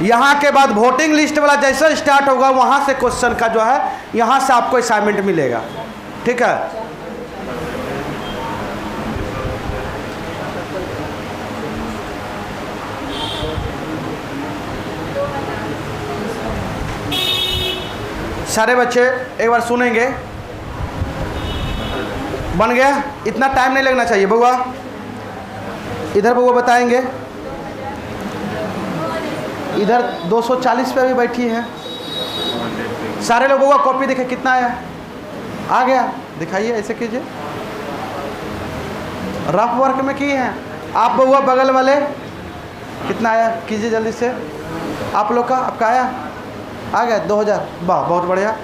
यहाँ के बाद वोटिंग लिस्ट वाला जैसे स्टार्ट होगा, वहाँ से क्वेश्चन का जो है, यहाँ से आपको असाइनमेंट मिलेगा। ठीक है? सारे बच्चे एक बार सुनेंगे। बन गया? इतना टाइम नहीं लगना चाहिए बउआ। इधर बउआ बताएंगे, इधर 240 पे भी बैठी हैं सारे लोग। बउआ कॉपी देखे कितना आया? आ गया? दिखाइए, ऐसे कीजिए। रफ वर्क में किए हैं आप बउआ। बगल वाले कितना आया? कीजिए जल्दी से। आप लोग का, आपका आया? आ गया 2000। वाह, बहुत बढ़िया।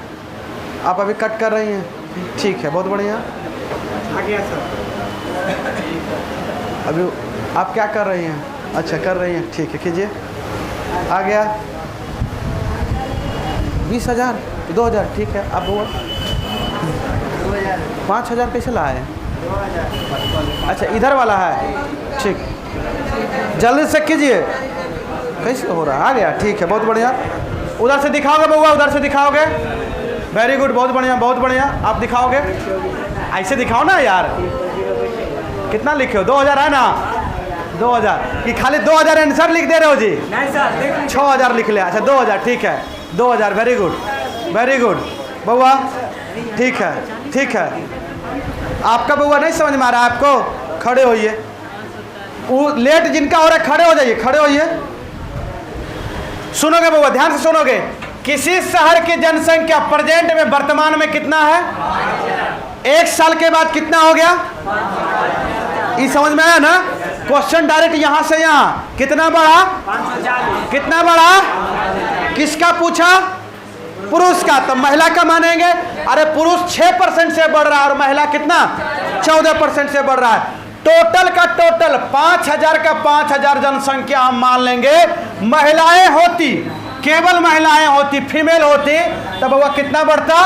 आप अभी कट कर रही हैं, ठीक है, बहुत बढ़िया। आ गया सर। अभी आप क्या कर रही हैं? अच्छा, कर रही हैं, ठीक है, कीजिए। आ गया 20,000, 2,000, ठीक है। आप वो 5,000 कैसे लाए? अच्छा, इधर वाला है, ठीक, जल्दी से कीजिए। कैसे हो रहा है? आ गया, ठीक है, बहुत बढ़िया। उधर से दिखाओगे बउआ, उधर से दिखाओगे। वेरी गुड, बहुत बढ़िया, बहुत बढ़िया। आप दिखाओगे, ऐसे दिखाओ ना यार। कितना लिखे हो? 2,000 है ना? 2,000 कि खाली 2,000 आंसर लिख दे रहे हो जी? नहीं सर, 6,000 लिख ले। अच्छा, 2,000, ठीक है, 2,000। वेरी गुड, वेरी गुड बउआ, ठीक है, ठीक है। आपका बउआ नहीं समझ में आ रहा है आपको? खड़े होइए। वो लेट जिनका हो रहा है, खड़े हो जाइए, खड़े होइए। सुनोगे बउआ, ध्यान से सुनोगे। किसी शहर की जनसंख्या प्रेजेंट में, वर्तमान में कितना है? 1 साल के बाद कितना हो गया? ये समझ में आया ना? क्वेश्चन डायरेक्ट यहाँ से यहाँ। कितना बढ़ा? कितना बढ़ा? किसका पूछा? पुरुष का। तो महिला का मानेंगे? अरे पुरुष 6% से बढ़ रहा है और महिला कितना? 14% से बढ़ रहा है। टोटल का टोटल 5,000 का 5,000 जनसंख्या हम मान लेंगे महिलाएं होती, केवल महिलाएं होती, फीमेल होती, तब वह कितना बढ़ता?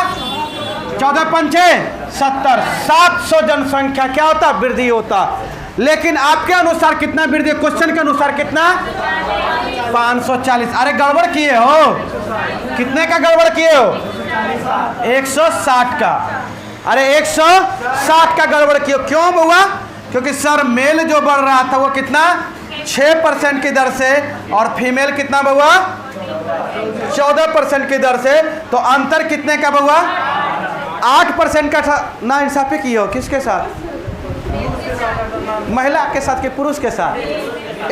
14×5 70, 700 जनसंख्या क्या होता? वृद्धि होता। लेकिन आपके अनुसार कितना वृद्धि? क्वेश्चन के अनुसार कितना? 540। अरे गड़बड़ किए हो। कितने का गड़बड़ किए हो? 160 का। अरे 160 का गड़बड़ किए। क्यों हुआ? क्योंकि सर मेल जो बढ़ रहा था वो कितना? 6% की दर से, और फीमेल कितना हुआ? 14% की दर से। तो अंतर कितने का हुआ? 8% का था। ना इंसाफी की हो। किसके साथ? महिला के साथ कि पुरुष के साथ?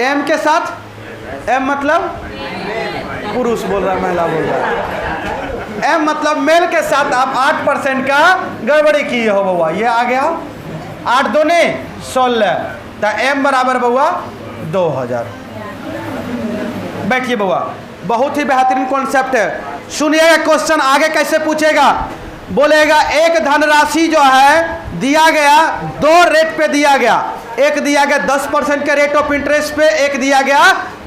एम के साथ। एम मतलब पुरुष बोल रहा है, महिला बोल रहा है। एम मतलब मेल के साथ आप 8% का गड़बड़ी किए हो बउआ। ये आ गया 8 दूनी 16, तो एम बराबर बउआ 2000। बैठिए बउआ, बहुत ही बेहतरीन कॉन्सेप्ट है। सुनिएगा क्वेश्चन आगे कैसे पूछेगा। बोलेगा एक धनराशि जो है दिया गया, 2 रेट पे दिया गया। एक दिया गया 10% के रेट ऑफ इंटरेस्ट पे, एक दिया गया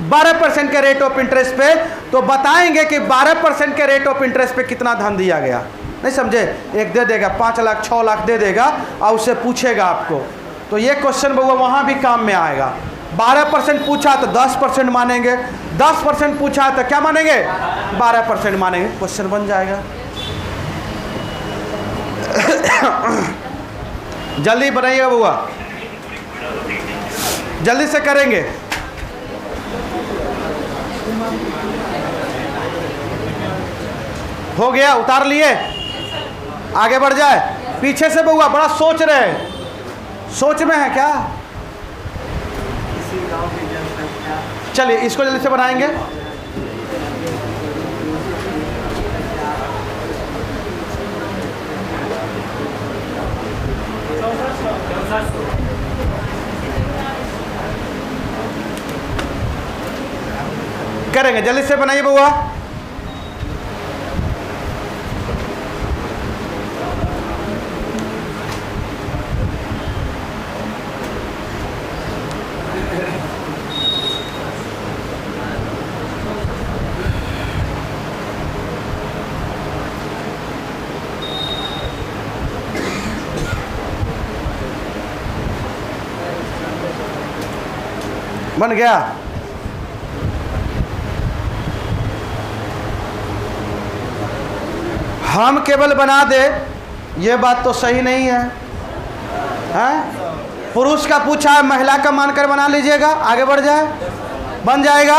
12% के रेट ऑफ इंटरेस्ट पे। तो बताएंगे कि 12% के रेट ऑफ इंटरेस्ट पे कितना धन दिया गया। नहीं समझे? एक दे देगा 5 लाख 6 लाख दे देगा और उससे पूछेगा आपको। तो ये क्वेश्चन बउआ वहाँ भी काम में आएगा। 12% पूछा तो 10% मानेंगे, 10% पूछा तो क्या मानेंगे? 12% मानेंगे। क्वेश्चन बन जाएगा। जल्दी बनाइएगा बउआ, जल्दी से करेंगे। हो गया, उतार लिए, आगे बढ़ जाए। पीछे से बउआ बड़ा सोच रहे हैं, सोच में है क्या? चलिए इसको जल्दी से बनाएंगे। करेंगे, जल्दी से बनाइए बउआ। बन गया। हम केवल बना दे ये बात तो सही नहीं है, हैं? पुरुष का पूछा है, महिला का मानकर बना लीजिएगा, आगे बढ़ जाए, बन जाएगा,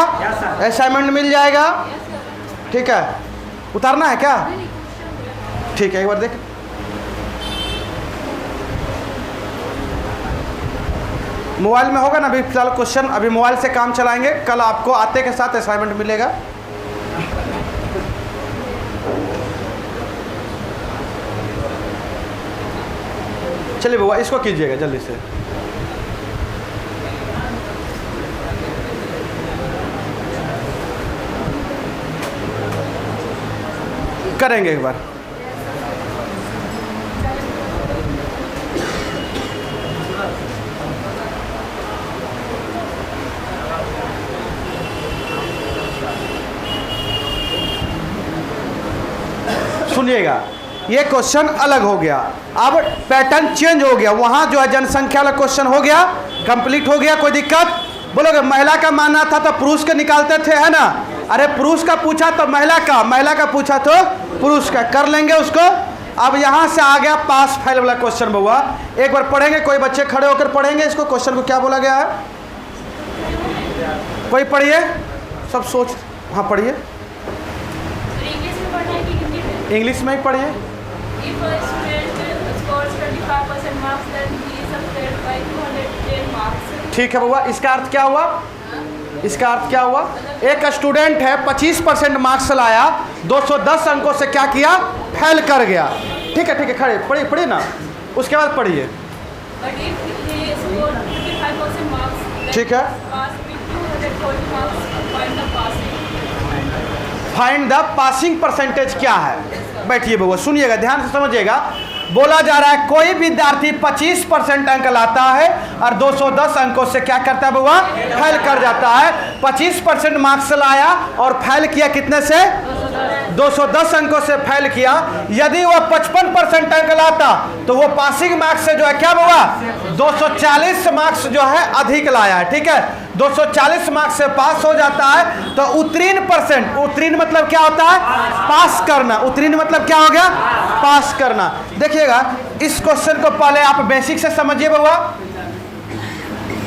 असाइनमेंट मिल जाएगा। ठीक है, उतारना है क्या? ठीक है, एक बार देख। मोबाइल में होगा ना अभी फिलहाल क्वेश्चन, अभी मोबाइल से काम चलाएंगे, कल आपको आते के साथ असाइनमेंट मिलेगा। चलिए बुआ इसको कीजिएगा जल्दी से। करेंगे एक बार। सुनिएगा, ये क्वेश्चन अलग हो गया, अब पैटर्न चेंज हो गया। वहाँ जो है जनसंख्या वाला क्वेश्चन हो गया, कंप्लीट हो गया। कोई दिक्कत? बोलोगे महिला का मानना था तो पुरुष के निकालते थे, है ना? अरे पुरुष का पूछा तो महिला का, महिला का पूछा तो पुरुष का, कर लेंगे उसको। अब यहाँ से आ गया पास फाइल वाला क्वेश्चन बउआ, एक बार पढ़ेंगे। कोई बच्चे खड़े होकर पढ़ेंगे इसको, क्वेश्चन को क्या बोला गया है। कोई पढ़िए, सब सोच। हाँ पढ़िए, इंग्लिश में ही पढ़िए। If a student scores 25% marks, then he is upgraded by 210 marks. ठीक है बउआ, इसका अर्थ क्या हुआ? इसका अर्थ क्या हुआ? एक स्टूडेंट है 25% मार्क्स लाया, 210 अंकों से क्या किया? फेल कर गया। ठीक है ठीक है, खड़े पढ़िए, पढ़िए ना, उसके बाद पढ़िए। But if he scored 55% marks, then ठीक है, pass with 240 marks, find the passing. Find the passing percentage क्या है। बैठिए बउआ, सुनिएगा, ध्यान से समझिएगा। बोला जा रहा है कोई विद्यार्थी 25% अंक लाता है और 210 अंकों से क्या करता है बउआ? फेल कर जाता है। 25% मार्क्स लाया और फेल किया कितने से? 210 अंकों से फेल किया। यदि वह 55% अंक लाता तो वो पासिंग मार्क्स से जो है क्या बउआ? 240 मार्क्स जो है अधिक लाया है। ठीक है, 240 मार्क्स से पास हो जाता है। तो उत्तीर्ण परसेंट, उत्तीर्ण मतलब क्या होता है? पास करना। उत्तीर्ण मतलब क्या हो गया? पास करना। देखिएगा, इस क्वेश्चन को पहले आप बेसिक से समझिए बउआ।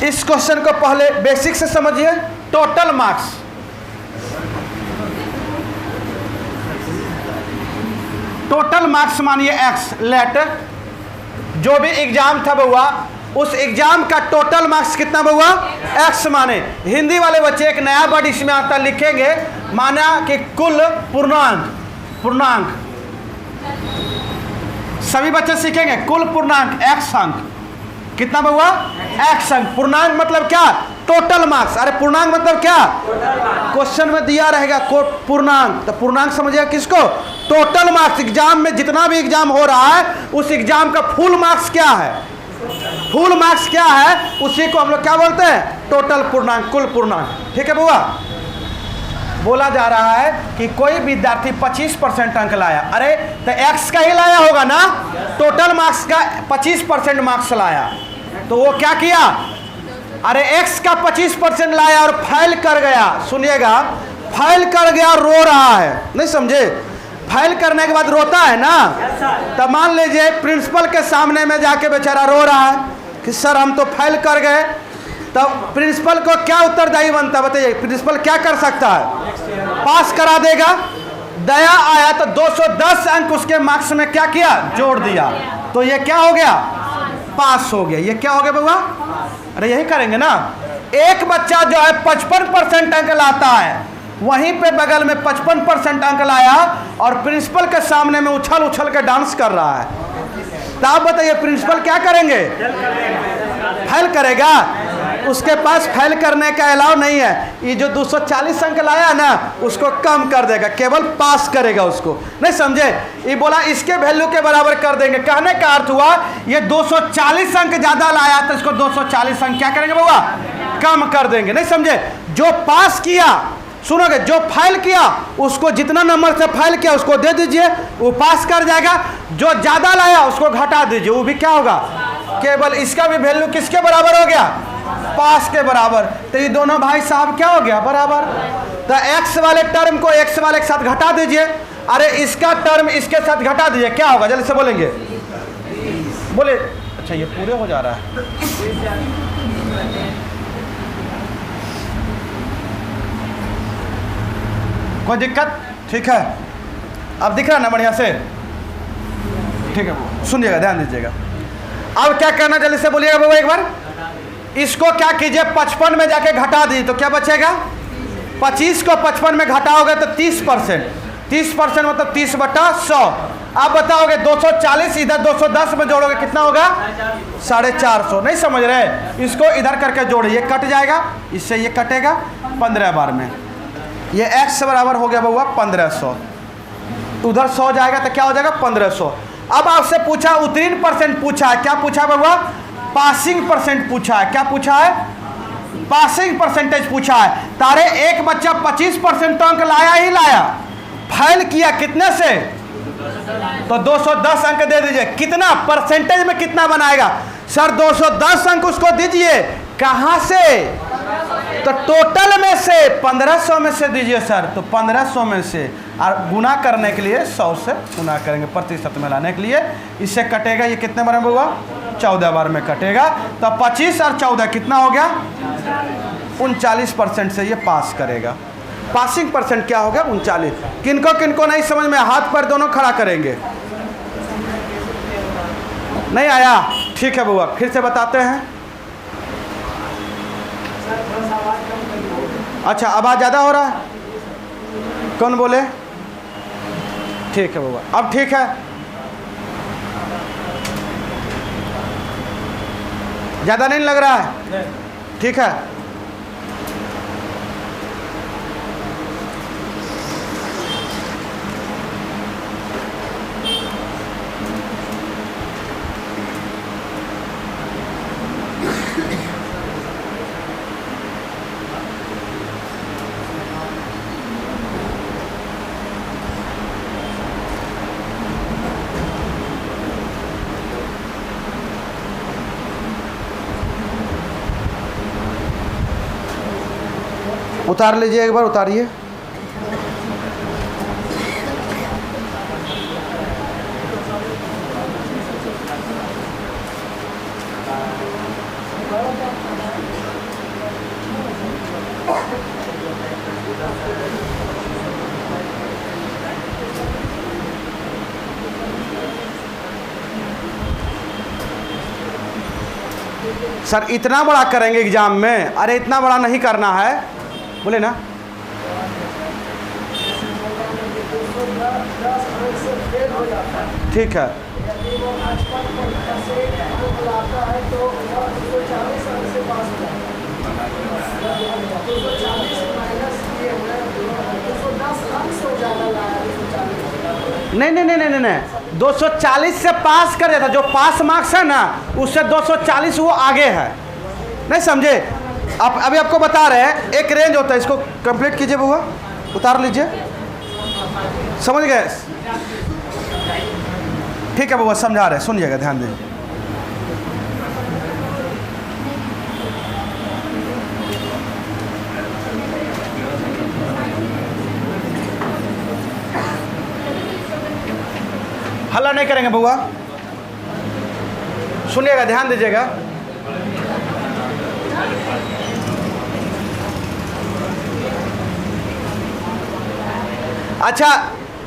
इस क्वेश्चन को पहले बेसिक से समझिए। टोटल मार्क्स, टोटल मार्क्स मानिए x, लेट जो भी एग्जाम था बउआ, उस एग्जाम का टोटल मार्क्स कितना बउआ? x माने। हिंदी वाले बच्चे एक नया वर्ड इसमें आता लिखेंगे, माना कि कुल पूर्णांक, पूर्णांक सभी बच्चे सीखेंगे कुल पूर्णांक x अंक। कितना बउआ? x अंक। पूर्णांक मतलब क्या? Total marks. अरे पूर्णांक मतलब क्या? क्वेश्चन में दिया रहेगा पूर्णांक, तो पूर्णांक समझिएगा किसको? Total marks. एग्जाम में जितना भी एग्जाम हो रहा है उस एग्जाम का फुल मार्क्स क्या है? फुल मार्क्स क्या है उसी को हम लोग क्या बोलते हैं? टोटल पूर्णांक, कुल पूर्णांक। ठीक है बुआ? बोला जा रहा है कि कोई विद्यार्थी 25% अंक लाया। अरे तो x का ही लाया होगा ना, टोटल मार्क्स का 25% मार्क्स लाया, तो वो क्या किया? अरे x का 25% लाया और फेल कर गया। सुनिएगा, फेल कर गया, रो रहा है, नहीं समझे? फेल करने के बाद रोता है ना, तो मान लीजिए प्रिंसिपल के सामने में जाके बेचारा रो रहा है कि सर हम तो फेल कर गए, तो प्रिंसिपल को क्या उत्तरदायी बनता है? बताइए, प्रिंसिपल क्या कर सकता है? पास करा देगा। दया आया तो 210 अंक उसके मार्क्स में क्या किया? जोड़ दिया, तो ये क्या हो गया? पास हो गया। ये क्या हो गया बउआ? अरे यही करेंगे ना। एक बच्चा जो है 55% अंक लाता है, वहीं पे बगल में 55% अंक लाया और प्रिंसिपल के सामने में उछल उछल के डांस कर रहा है, तो आप बताइए प्रिंसिपल क्या करेंगे? फेल करेगा। उसके पास फेल करने का अलाउ नहीं है। ये जो 240 अंक लाया ना उसको कम कर देगा, केवल पास करेगा उसको, नहीं समझे? ये बोला इसके वैल्यू के बराबर कर देंगे। कहने का अर्थ हुआ ये 240 अंक ज्यादा लाया तो इसको 240 अंक क्या करेंगे बाबा? कम कर देंगे, नहीं समझे? जो पास किया, सुनोगे, जो फेल किया उसको जितना नंबर से फेल किया उसको दे दीजिए, वो पास कर जाएगा। जो ज्यादा लाया उसको घटा दीजिए, वो भी क्या होगा? केवल इसका भी वैल्यू किसके बराबर हो गया? पास के बराबर। तो ये दोनों भाई साहब क्या हो गया? बराबर। तो x वाले टर्म को x वाले के साथ घटा दीजिए। अरे इसका टर्म इसके साथ घटा दीजिए, क्या होगा? जल्दी से बोलेंगे, बोले। अच्छा ये पूरे हो जा रहा है। कोई दिक्कत? ठीक है, अब दिख रहा है ना बढ़िया से? ठीक है, सुनिएगा, ध्यान दीजिएगा। अब क्या करना, जल्दी से बोलिएगा बाबा एक बार। इसको क्या कीजिए, 55 में जाके घटा दीजिए, तो क्या बचेगा? 25 को 55 में घटाओगे तो 30%। 30% मतलब 30/100। आप बताओगे 240 इधर 210 में जोड़ोगे कितना होगा? 450। नहीं समझ रहे? इसको इधर करके जोड़िए, कट जाएगा, इससे ये कटेगा 15 बार में। ये x बराबर हो गया बउआ 1500। उधर 100 जाएगा तो क्या हो जाएगा? 1500। अब आपसे पूछा उत्तीर्ण परसेंट पूछा है, क्या पूछा बउआ? पासिंग परसेंट पूछा है। क्या पूछा है? पासिंग परसेंटेज पूछा है। तारे एक बच्चा 25% अंक लाया ही लाया, फेल किया कितने से? तो 210 अंक दे दीजिए। कितना परसेंटेज में कितना बनाएगा? सर 210 अंक उसको दीजिए। कहाँ से? तो टोटल में से 1500 में से दीजिए सर। तो 1500 में से और गुना करने के लिए 100 से गुना करेंगे, प्रतिशत में लाने के लिए। इससे कटेगा, ये कितने बार में होगा? 14 बार में कटेगा। तो 25 और 14 कितना हो गया? 39% से ये पास करेगा। पासिंग परसेंट क्या हो गया? 39। किनको किनको नहीं समझ में? हाथ पर दोनों खड़ा करेंगे। नहीं आया? ठीक है बुआ, फिर से बताते हैं। अच्छा, आवाज़ ज़्यादा हो रहा है? कौन बोले? ठीक है बुआ, अब ठीक है? ज़्यादा नहीं लग रहा है? ठीक है। उतार लीजिए, एक बार उतारिए। सर इतना बड़ा करेंगे एग्जाम में? अरे इतना बड़ा नहीं करना है, बोले ना। फेल हो जाता है। ठीक है। यदि वो 55% से अंक लाता है तो वह 240 अंक से पास हो जाता है। 240 माइनस ये है 210 अंक से ज़्यादा लाया 240। नहीं नहीं नहीं नहीं नहीं 240 से पास कर देता, जो पास मार्क्स है ना उससे 240 वो आगे है, नहीं समझे। आप अभी आपको बता रहे हैं एक रेंज होता है, इसको कंप्लीट कीजिए बुआ, उतार लीजिए, समझ गए। ठीक है बुआ, समझा रहे, सुनिएगा, ध्यान दीजिए। हल्ला नहीं करेंगे बुआ, सुनिएगा, ध्यान दीजिएगा। अच्छा,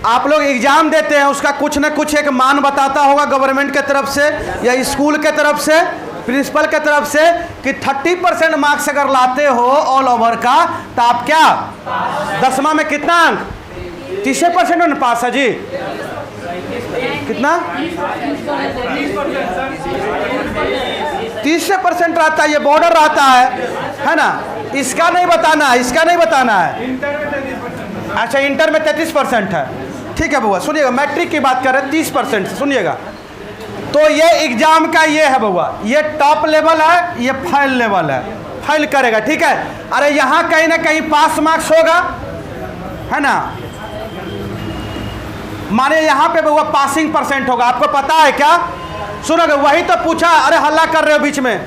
आप लोग एग्जाम देते हैं, उसका कुछ ना कुछ एक मान बताता होगा गवर्नमेंट के तरफ से या स्कूल के तरफ से, प्रिंसिपल के तरफ से कि 30% मार्क्स अगर लाते हो ऑल ओवर का तो आप क्या 10वां में कितना अंक 30% में पास है जी। कितना 30% रहता है, ये बॉर्डर रहता है ना। इसका नहीं बताना है, इसका नहीं बताना है। अच्छा, इंटर में 33% है, ठीक है बुआ। सुनिएगा, मैट्रिक की बात कर रहे हैं 30% से, सुनिएगा। तो ये एग्जाम का ये है बुआ, ये टॉप लेवल है, ये फाइल लेवल है, फाइल करेगा, ठीक है। अरे यहाँ कहीं ना कहीं पास मार्क्स होगा, है ना। माने यहाँ पे बुआ पासिंग परसेंट होगा, आपको पता है क्या? सुनोगे, वही तो पूछा। अरे हल्ला कर रहे हो बीच में,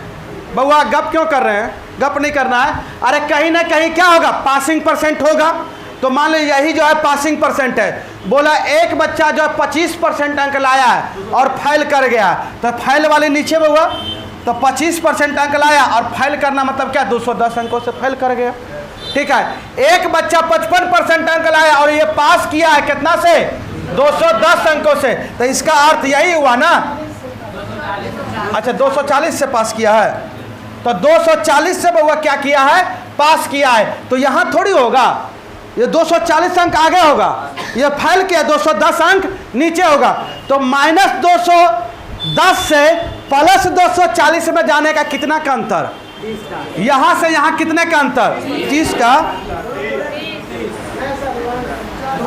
बुआ गप क्यों कर रहे हैं? गप नहीं करना है। अरे कहीं ना कहीं क्या होगा, पासिंग परसेंट होगा। तो मान लो यही जो है पासिंग परसेंट है। बोला एक बच्चा जो है 25% अंक लाया है और फेल कर गया, तो फेल वाले नीचे में हुआ, तो 25% अंक लाया और फेल करना मतलब क्या, 210 अंकों से फेल कर गया, ठीक है। एक बच्चा 55% अंक लाया और ये पास किया है कितना से, 210 अंकों से, तो इसका अर्थ यही हुआ ना। अच्छा, 240 से पास किया है, तो 240 से बहुआ क्या किया है, पास किया है। तो यहाँ थोड़ी होगा, ये 240 अंक आगे होगा, ये फेल किया 210 अंक नीचे होगा। तो माइनस 210 से प्लस 240 में जाने का कितना का अंतर, यहाँ से यहाँ कितने का अंतर, 30 का।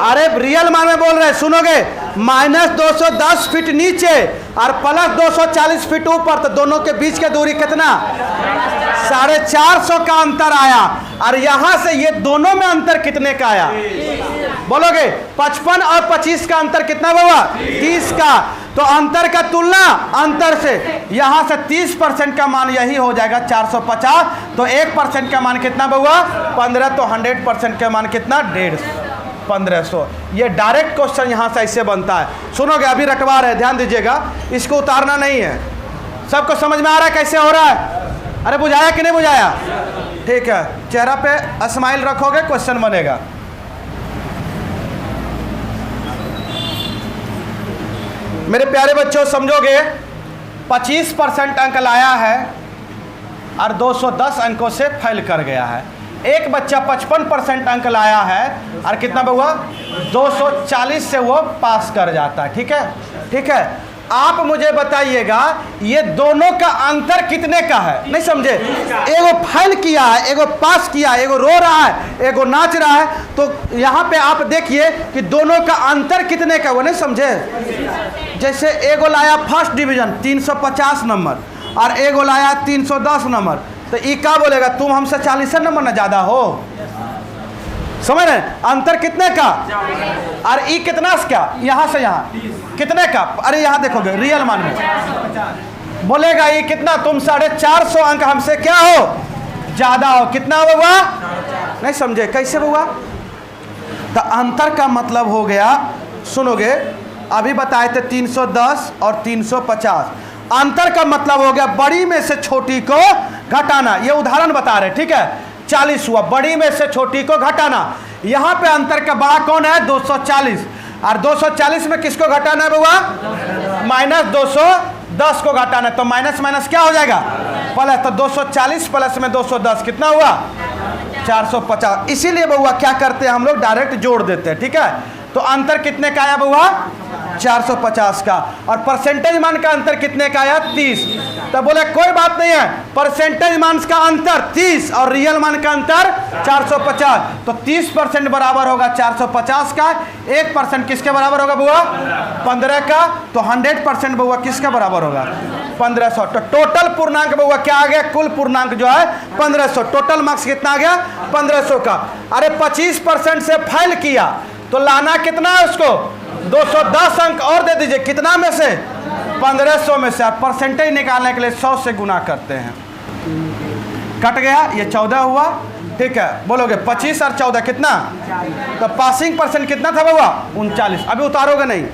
अरे रियल मान में बोल रहे हैं, सुनोगे, माइनस 210 फीट नीचे और प्लस 240 फीट ऊपर, तो दोनों के बीच की दूरी कितना, 450 का अंतर आया। और यहाँ से ये दोनों में अंतर कितने का आया, बोलोगे? 55 और 25 का अंतर कितना हुआ, 30 का। तो अंतर का तुलना अंतर से, यहाँ से 30% का मान यही हो जाएगा 450। तो 1% का मान कितना हुआ, 15। तो 100% का मान कितना, 150, 1500। ये डायरेक्ट क्वेश्चन यहाँ से ऐसे बनता है। सुनोगे, अभी रटवा रहे, ध्यान दीजिएगा, इसको उतारना नहीं है। सबको समझ में आ रहा है कैसे हो रहा है? अरे बुझाया कि नहीं बुझाया? ठीक है, चेहरा पे स्माइल रखोगे, क्वेश्चन बनेगा। मेरे प्यारे बच्चों, समझोगे, 25% अंक लाया है और 210 अंकों से फेल कर गया है। एक बच्चा 55% अंक लाया है और कितना हुआ, 240 से वो पास कर जाता है, ठीक है। ठीक है, आप मुझे बताइएगा ये दोनों का अंतर कितने का है, नहीं समझे? एगो फेल किया है, एगो पास किया है, एगो रो रहा है, एगो नाच रहा है। तो यहाँ पे आप देखिए कि दोनों का अंतर कितने का, वो नहीं समझे? जैसे एगो लाया फर्स्ट डिवीजन 350 नंबर और एगो लाया 310 नंबर, तो ये क्या बोलेगा, तुम हमसे 40 नंबर ना ज़्यादा हो, समझ रहे? अंतर कितने का, और ई कितना क्या, यहाँ से यहाँ कितने का। अरे यहाँ देखोगे रियल मान में बोलेगा ये कितना, तुम 450 अंक हमसे क्या हो, ज़्यादा हो। कितना हुआ, नहीं समझे? कैसे हुआ? तो अंतर का मतलब हो गया, सुनोगे, अभी बताए थे 310 और 350। अंतर का मतलब हो गया बड़ी में से छोटी को घटाना। ये उदाहरण बता रहे, ठीक है। 40 हुआ, बड़ी में से छोटी को घटाना। यहाँ पे अंतर का बड़ा कौन है, 240, और 240 में किसको घटाना है हुआ, माइनस 210 को घटाना है। तो माइनस माइनस क्या हो जाएगा, प्लस। तो 240 प्लस में 210 कितना हुआ, 450। इसीलिए बउआ क्या करते हैं हम लोग, डायरेक्ट जोड़ देते हैं, ठीक है। तो अंतर कितने का आया बउआ, 450 का। और परसेंटेज मान का अंतर कितने का आया? 30। तो बोले कोई बात नहीं है, परसेंटेज मान का अंतर 30 और रियल मान का अंतर 450, तो 30% बराबर होगा 450 का। 1% किसके बराबर होगा बुआ? 15 का। तो 100% बुआ किसका बराबर होगा? 1500। तो टोटल पूर्णांक बुआ क्या आ गया? कुल पूर्णांक जो है 1500। टोटल मार्क्स कितना आ गया? 1500 का। अरे 25% से फेल किया तो लाना कितना है उसको? 210 अंक और दे दीजिए। कितना में से? 1500 में से। आप परसेंटेज निकालने के लिए 100 से गुना करते हैं। कट गया, ये 14 हुआ। ठीक है, बोलोगे 25 और 14 कितना? तो पासिंग परसेंट कितना था बाबा? 39। अभी उतारोगे नहीं,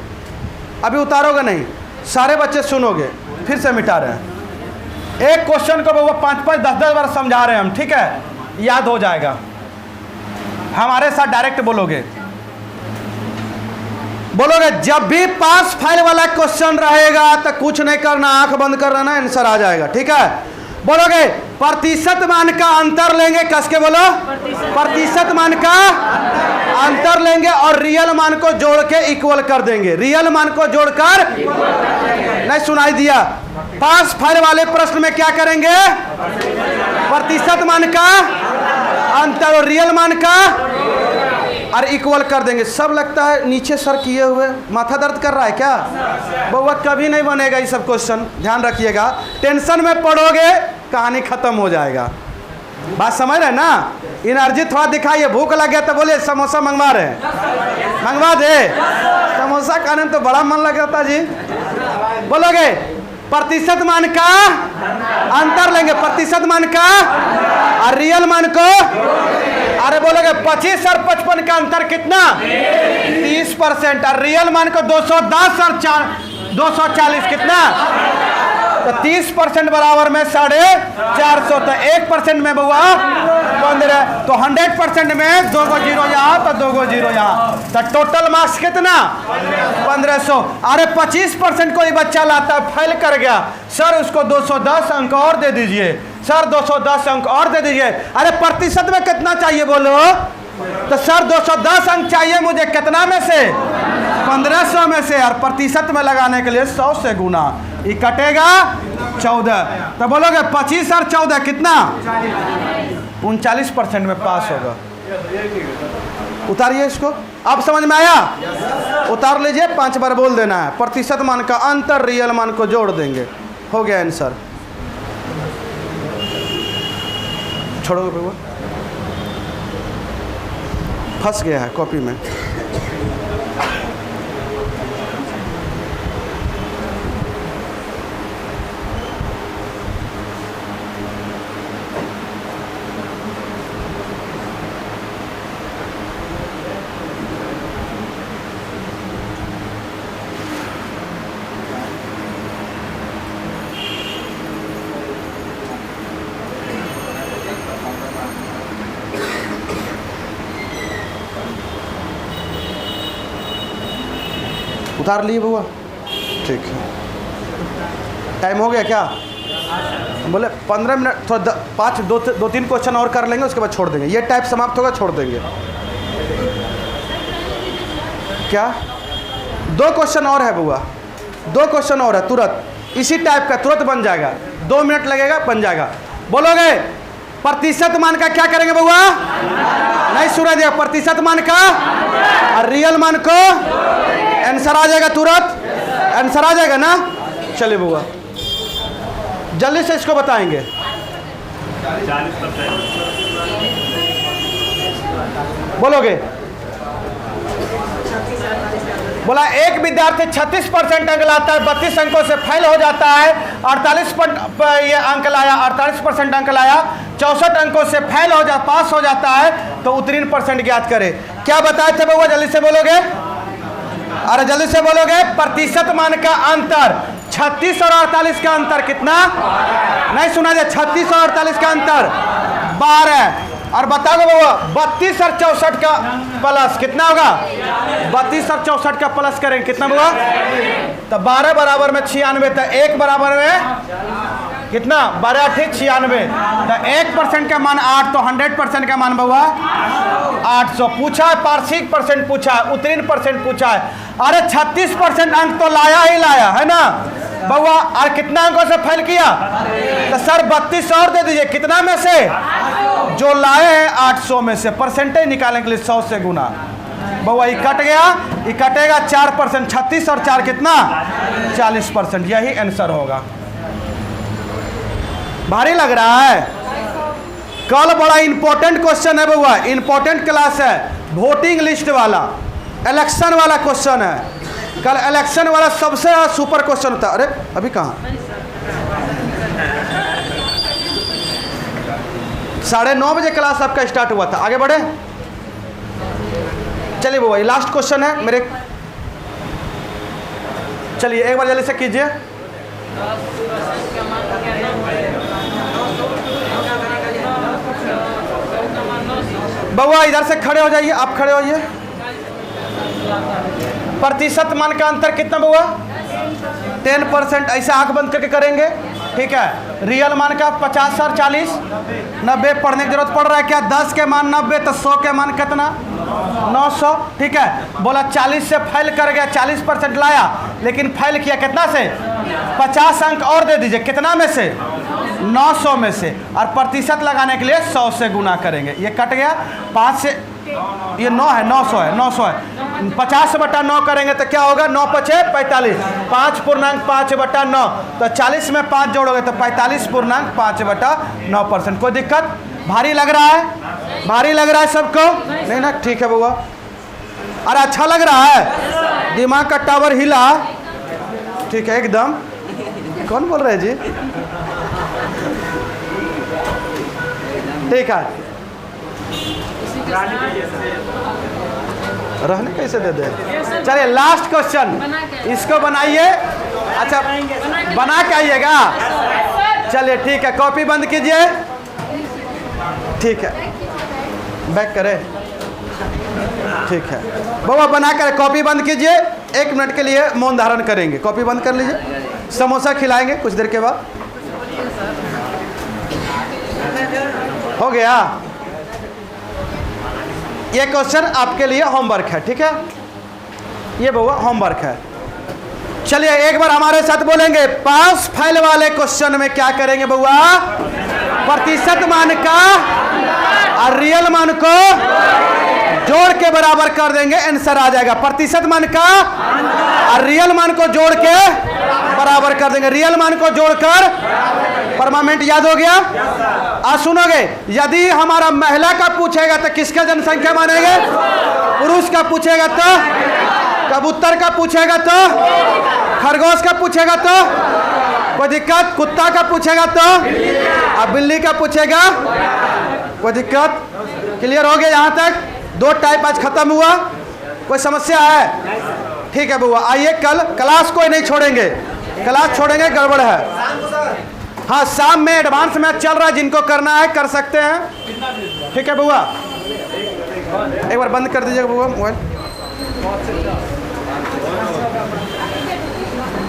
अभी उतारोगे नहीं, सारे बच्चे सुनोगे। फिर से मिटा रहे हैं एक क्वेश्चन को बाबा 5-5, 10-10 बार समझा रहे हैं हम। ठीक है, याद हो जाएगा। हमारे साथ डायरेक्ट बोलोगे, बोलोगे जब भी पास फाइल वाला क्वेश्चन रहेगा तो कुछ नहीं करना, आंख बंद कर लेना, आंसर आ जाएगा। ठीक है, बोलोगे प्रतिशत मान का अंतर लेंगे, कस के बोलो, प्रतिशत मान का अंतर लेंगे और रियल मान को जोड़ के इक्वल कर देंगे। रियल मान को जोड़कर, नहीं सुनाई दिया? पास फाइल वाले प्रश्न में क्या करेंगे? प्रतिशत मान का अंतर और रियल मान का और इक्वल कर देंगे। सब लगता है नीचे सर किए हुए, माथा दर्द कर रहा है क्या? बउआ कभी नहीं बनेगा ये सब क्वेश्चन, ध्यान रखिएगा। टेंशन में पड़ोगे कहानी खत्म हो जाएगा। बात समझ रहे ना? एनर्जी थोड़ा दिखाइए। भूख लग गया तो बोलिए समोसा मंगवा रहे हैं, मंगवा दे। समोसा खाने में तो बड़ा मन लग जाता जी। बोलोगे प्रतिशत मान का अंतर लेंगे, प्रतिशत मान का और रियल मान को। अरे बोलोगे 25 और 55 का अंतर कितना? 30%। और रियल मान को 210 और 240 कितना? तो 30% बराबर में 450। तो 1% में बुआ 15। तो 100% में 2 को 0 यहाँ तो 2 को 0 यहाँ। तो टोटल मार्क्स कितना? 1500। अरे 25% कोई बच्चा लाता है, फेल कर गया, सर उसको 210 अंक और दे दीजिए, सर 210 अंक और दे दीजिए। अरे प्रतिशत में कितना चाहिए बोलो? तो सर 210 अंक चाहिए मुझे, कितना में से? 1500 में से। और प्रतिशत में लगाने के लिए 100 से गुना, ये कटेगा 14। तो बोलोगे 25 और 14 कितना? 39% में पास होगा। उतारिए इसको। अब समझ में आया? उतार लीजिए, 5 बार बोल देना है। प्रतिशत मान का अंतर रियल मान को जोड़ देंगे, हो गया आंसर। छोड़ोगे भैया, फंस गया है कॉपी में। उतार लिए बुआ? ठीक है, टाइम हो गया क्या? बोले 15 मिनट, थोड़ा 5 2-3 क्वेश्चन और कर लेंगे, उसके बाद छोड़ देंगे। ये टाइप समाप्त होगा, छोड़ देंगे। क्या 2 क्वेश्चन और है बुआ? 2 क्वेश्चन और है, तुरंत इसी टाइप का तुरंत बन जाएगा। 2 मिनट लगेगा, बन जाएगा। बोलोगे प्रतिशत मान का क्या करेंगे बुआ? नहीं सुना दिया? प्रतिशत मान का और रियल मान को, आंसर आ जाएगा तुरंत, आंसर आ जाएगा ना? चलिए बुआ जल्दी से इसको बताएंगे। 40%। बोलोगे? बोला एक विद्यार्थी 36% अंक लाता है, 32 अंकों से फेल हो जाता है। 48 अंक लाया, 48% अंक लाया, 64 अंकों से फेल हो जा पास हो जाता है, तो उत्तीर्ण % ज्ञात करे। क्या बताए थे बउआ? जल्दी से बोलोगे, अरे जल्दी से बोलोगे। प्रतिशत मान का अंतर 36 और 48 का अंतर कितना? नहीं सुना दिया? 36 और 48 का अंतर 12। और बताओगे बाबा 32 और 64 का प्लस कितना होगा? 32 और 64 का प्लस करेंगे कितना होगा? तो 12 बराबर में 96। तो 1 बराबर में कितना? 12 ठीक 96। तो 1% का मान 8, तो 100% का मान बाबा 800। पूछा है, पार्षिक % पूछा है, उत्तीर्ण % पूछा है। अरे 36% अंक तो लाया ही लाया है ना बउआ, और कितना अंकों से फेल किया? तो सर 32 और दे दीजिए, कितना में से? जो लाए हैं 800 में से, परसेंटेज निकालने के लिए 100 से गुना। बउआ ये कट गया, ये कटेगा 4%, 36 और 4 कितना? 40%। यही आंसर होगा। भारी लग रहा है? कल बड़ा इंपॉर्टेंट क्वेश्चन है बउआ, इंपॉर्टेंट क्लास है, वोटिंग लिस्ट वाला, इलेक्शन वाला क्वेश्चन है। कल इलेक्शन वाला सबसे सुपर क्वेश्चन होता है। अरे अभी कहाँ? 9:30 बजे क्लास आपका स्टार्ट हुआ था। आगे बढ़े, चलिए बउआ ये लास्ट क्वेश्चन है मेरे। चलिए एक बार जल्दी से कीजिए। बउआ इधर से खड़े हो जाइए, आप खड़े होइए। प्रतिशत मान का अंतर कितना बउआ? 10%। ऐसे आंख बंद करके करेंगे, ठीक है। रियल मान का 50 और 40, 90 पढ़ने की जरूरत पड़ रहा है क्या? 10 के मान 90, तो 100 के मान कितना? 900, ठीक है। बोला 40 से फेल कर गया, 40% लाया, लेकिन फेल किया कितना से? 50 अंक और दे दीजिए, कितना में से? 900 में से। और प्रतिशत लगाने के लिए 100 से गुना करेंगे। ये कट गया 5 से, ये 9 है, 900 है, 900 है। 50/9 करेंगे तो क्या होगा? 9 × 5 = 45, 5.5/9, तो 40 में 5 जोड़ोगे तो 45.5/9%। कोई दिक्कत? भारी लग रहा है? भारी लग रहा है सबको? नहीं ना, ठीक है बउआ। अरे अच्छा लग रहा है? दिमाग का टावर हिला? ठीक है एकदम। कौन बोल रहे हैं जी? ठीक है, रहने कैसे दे दे? चलिए लास्ट क्वेश्चन, इसको बनाइए। अच्छा बना के आइएगा। चलिए ठीक है, कॉपी बंद कीजिए। ठीक है, बैक करें। ठीक है बाबा, बना कर कॉपी बंद कीजिए। 1 मिनट के लिए मौन धारण करेंगे। कॉपी बंद कर लीजिए। समोसा खिलाएंगे कुछ देर के बाद। हो गया? ये क्वेश्चन आपके लिए होमवर्क है, ठीक है। ये बउआ होमवर्क है। चलिए एक बार हमारे साथ बोलेंगे, पास फेल वाले क्वेश्चन में क्या करेंगे बउआ? प्रतिशत मान का और रियल मान को जोड़ के बराबर कर देंगे, आंसर आ जाएगा। प्रतिशत मान का और रियल मान को जोड़ के बराबर कर देंगे। रियल मान को जोड़कर परमानेंट, याद हो गया? आज सुनोगे, यदि हमारा महिला का पूछेगा तो किसका जनसंख्या मानेंगे? पुरुष का पूछेगा तो? कबूतर का पूछेगा तो? खरगोश का पूछेगा तो? कोई दिक्कत? कुत्ता का पूछेगा तो? अब बिल्ली का पूछेगा? कोई दिक्कत? क्लियर हो गया यहाँ तक? 2 टाइप आज खत्म हुआ। कोई समस्या है? ठीक है बुआ, आइए कल क्लास कोई नहीं छोड़ेंगे। क्लास छोड़ेंगे गड़बड़ है। हाँ शाम में एडवांस मैच चल रहा है, जिनको करना है कर सकते हैं। ठीक है बुआ, एक बार बंद कर दीजिएगा बुआ मोबाइल।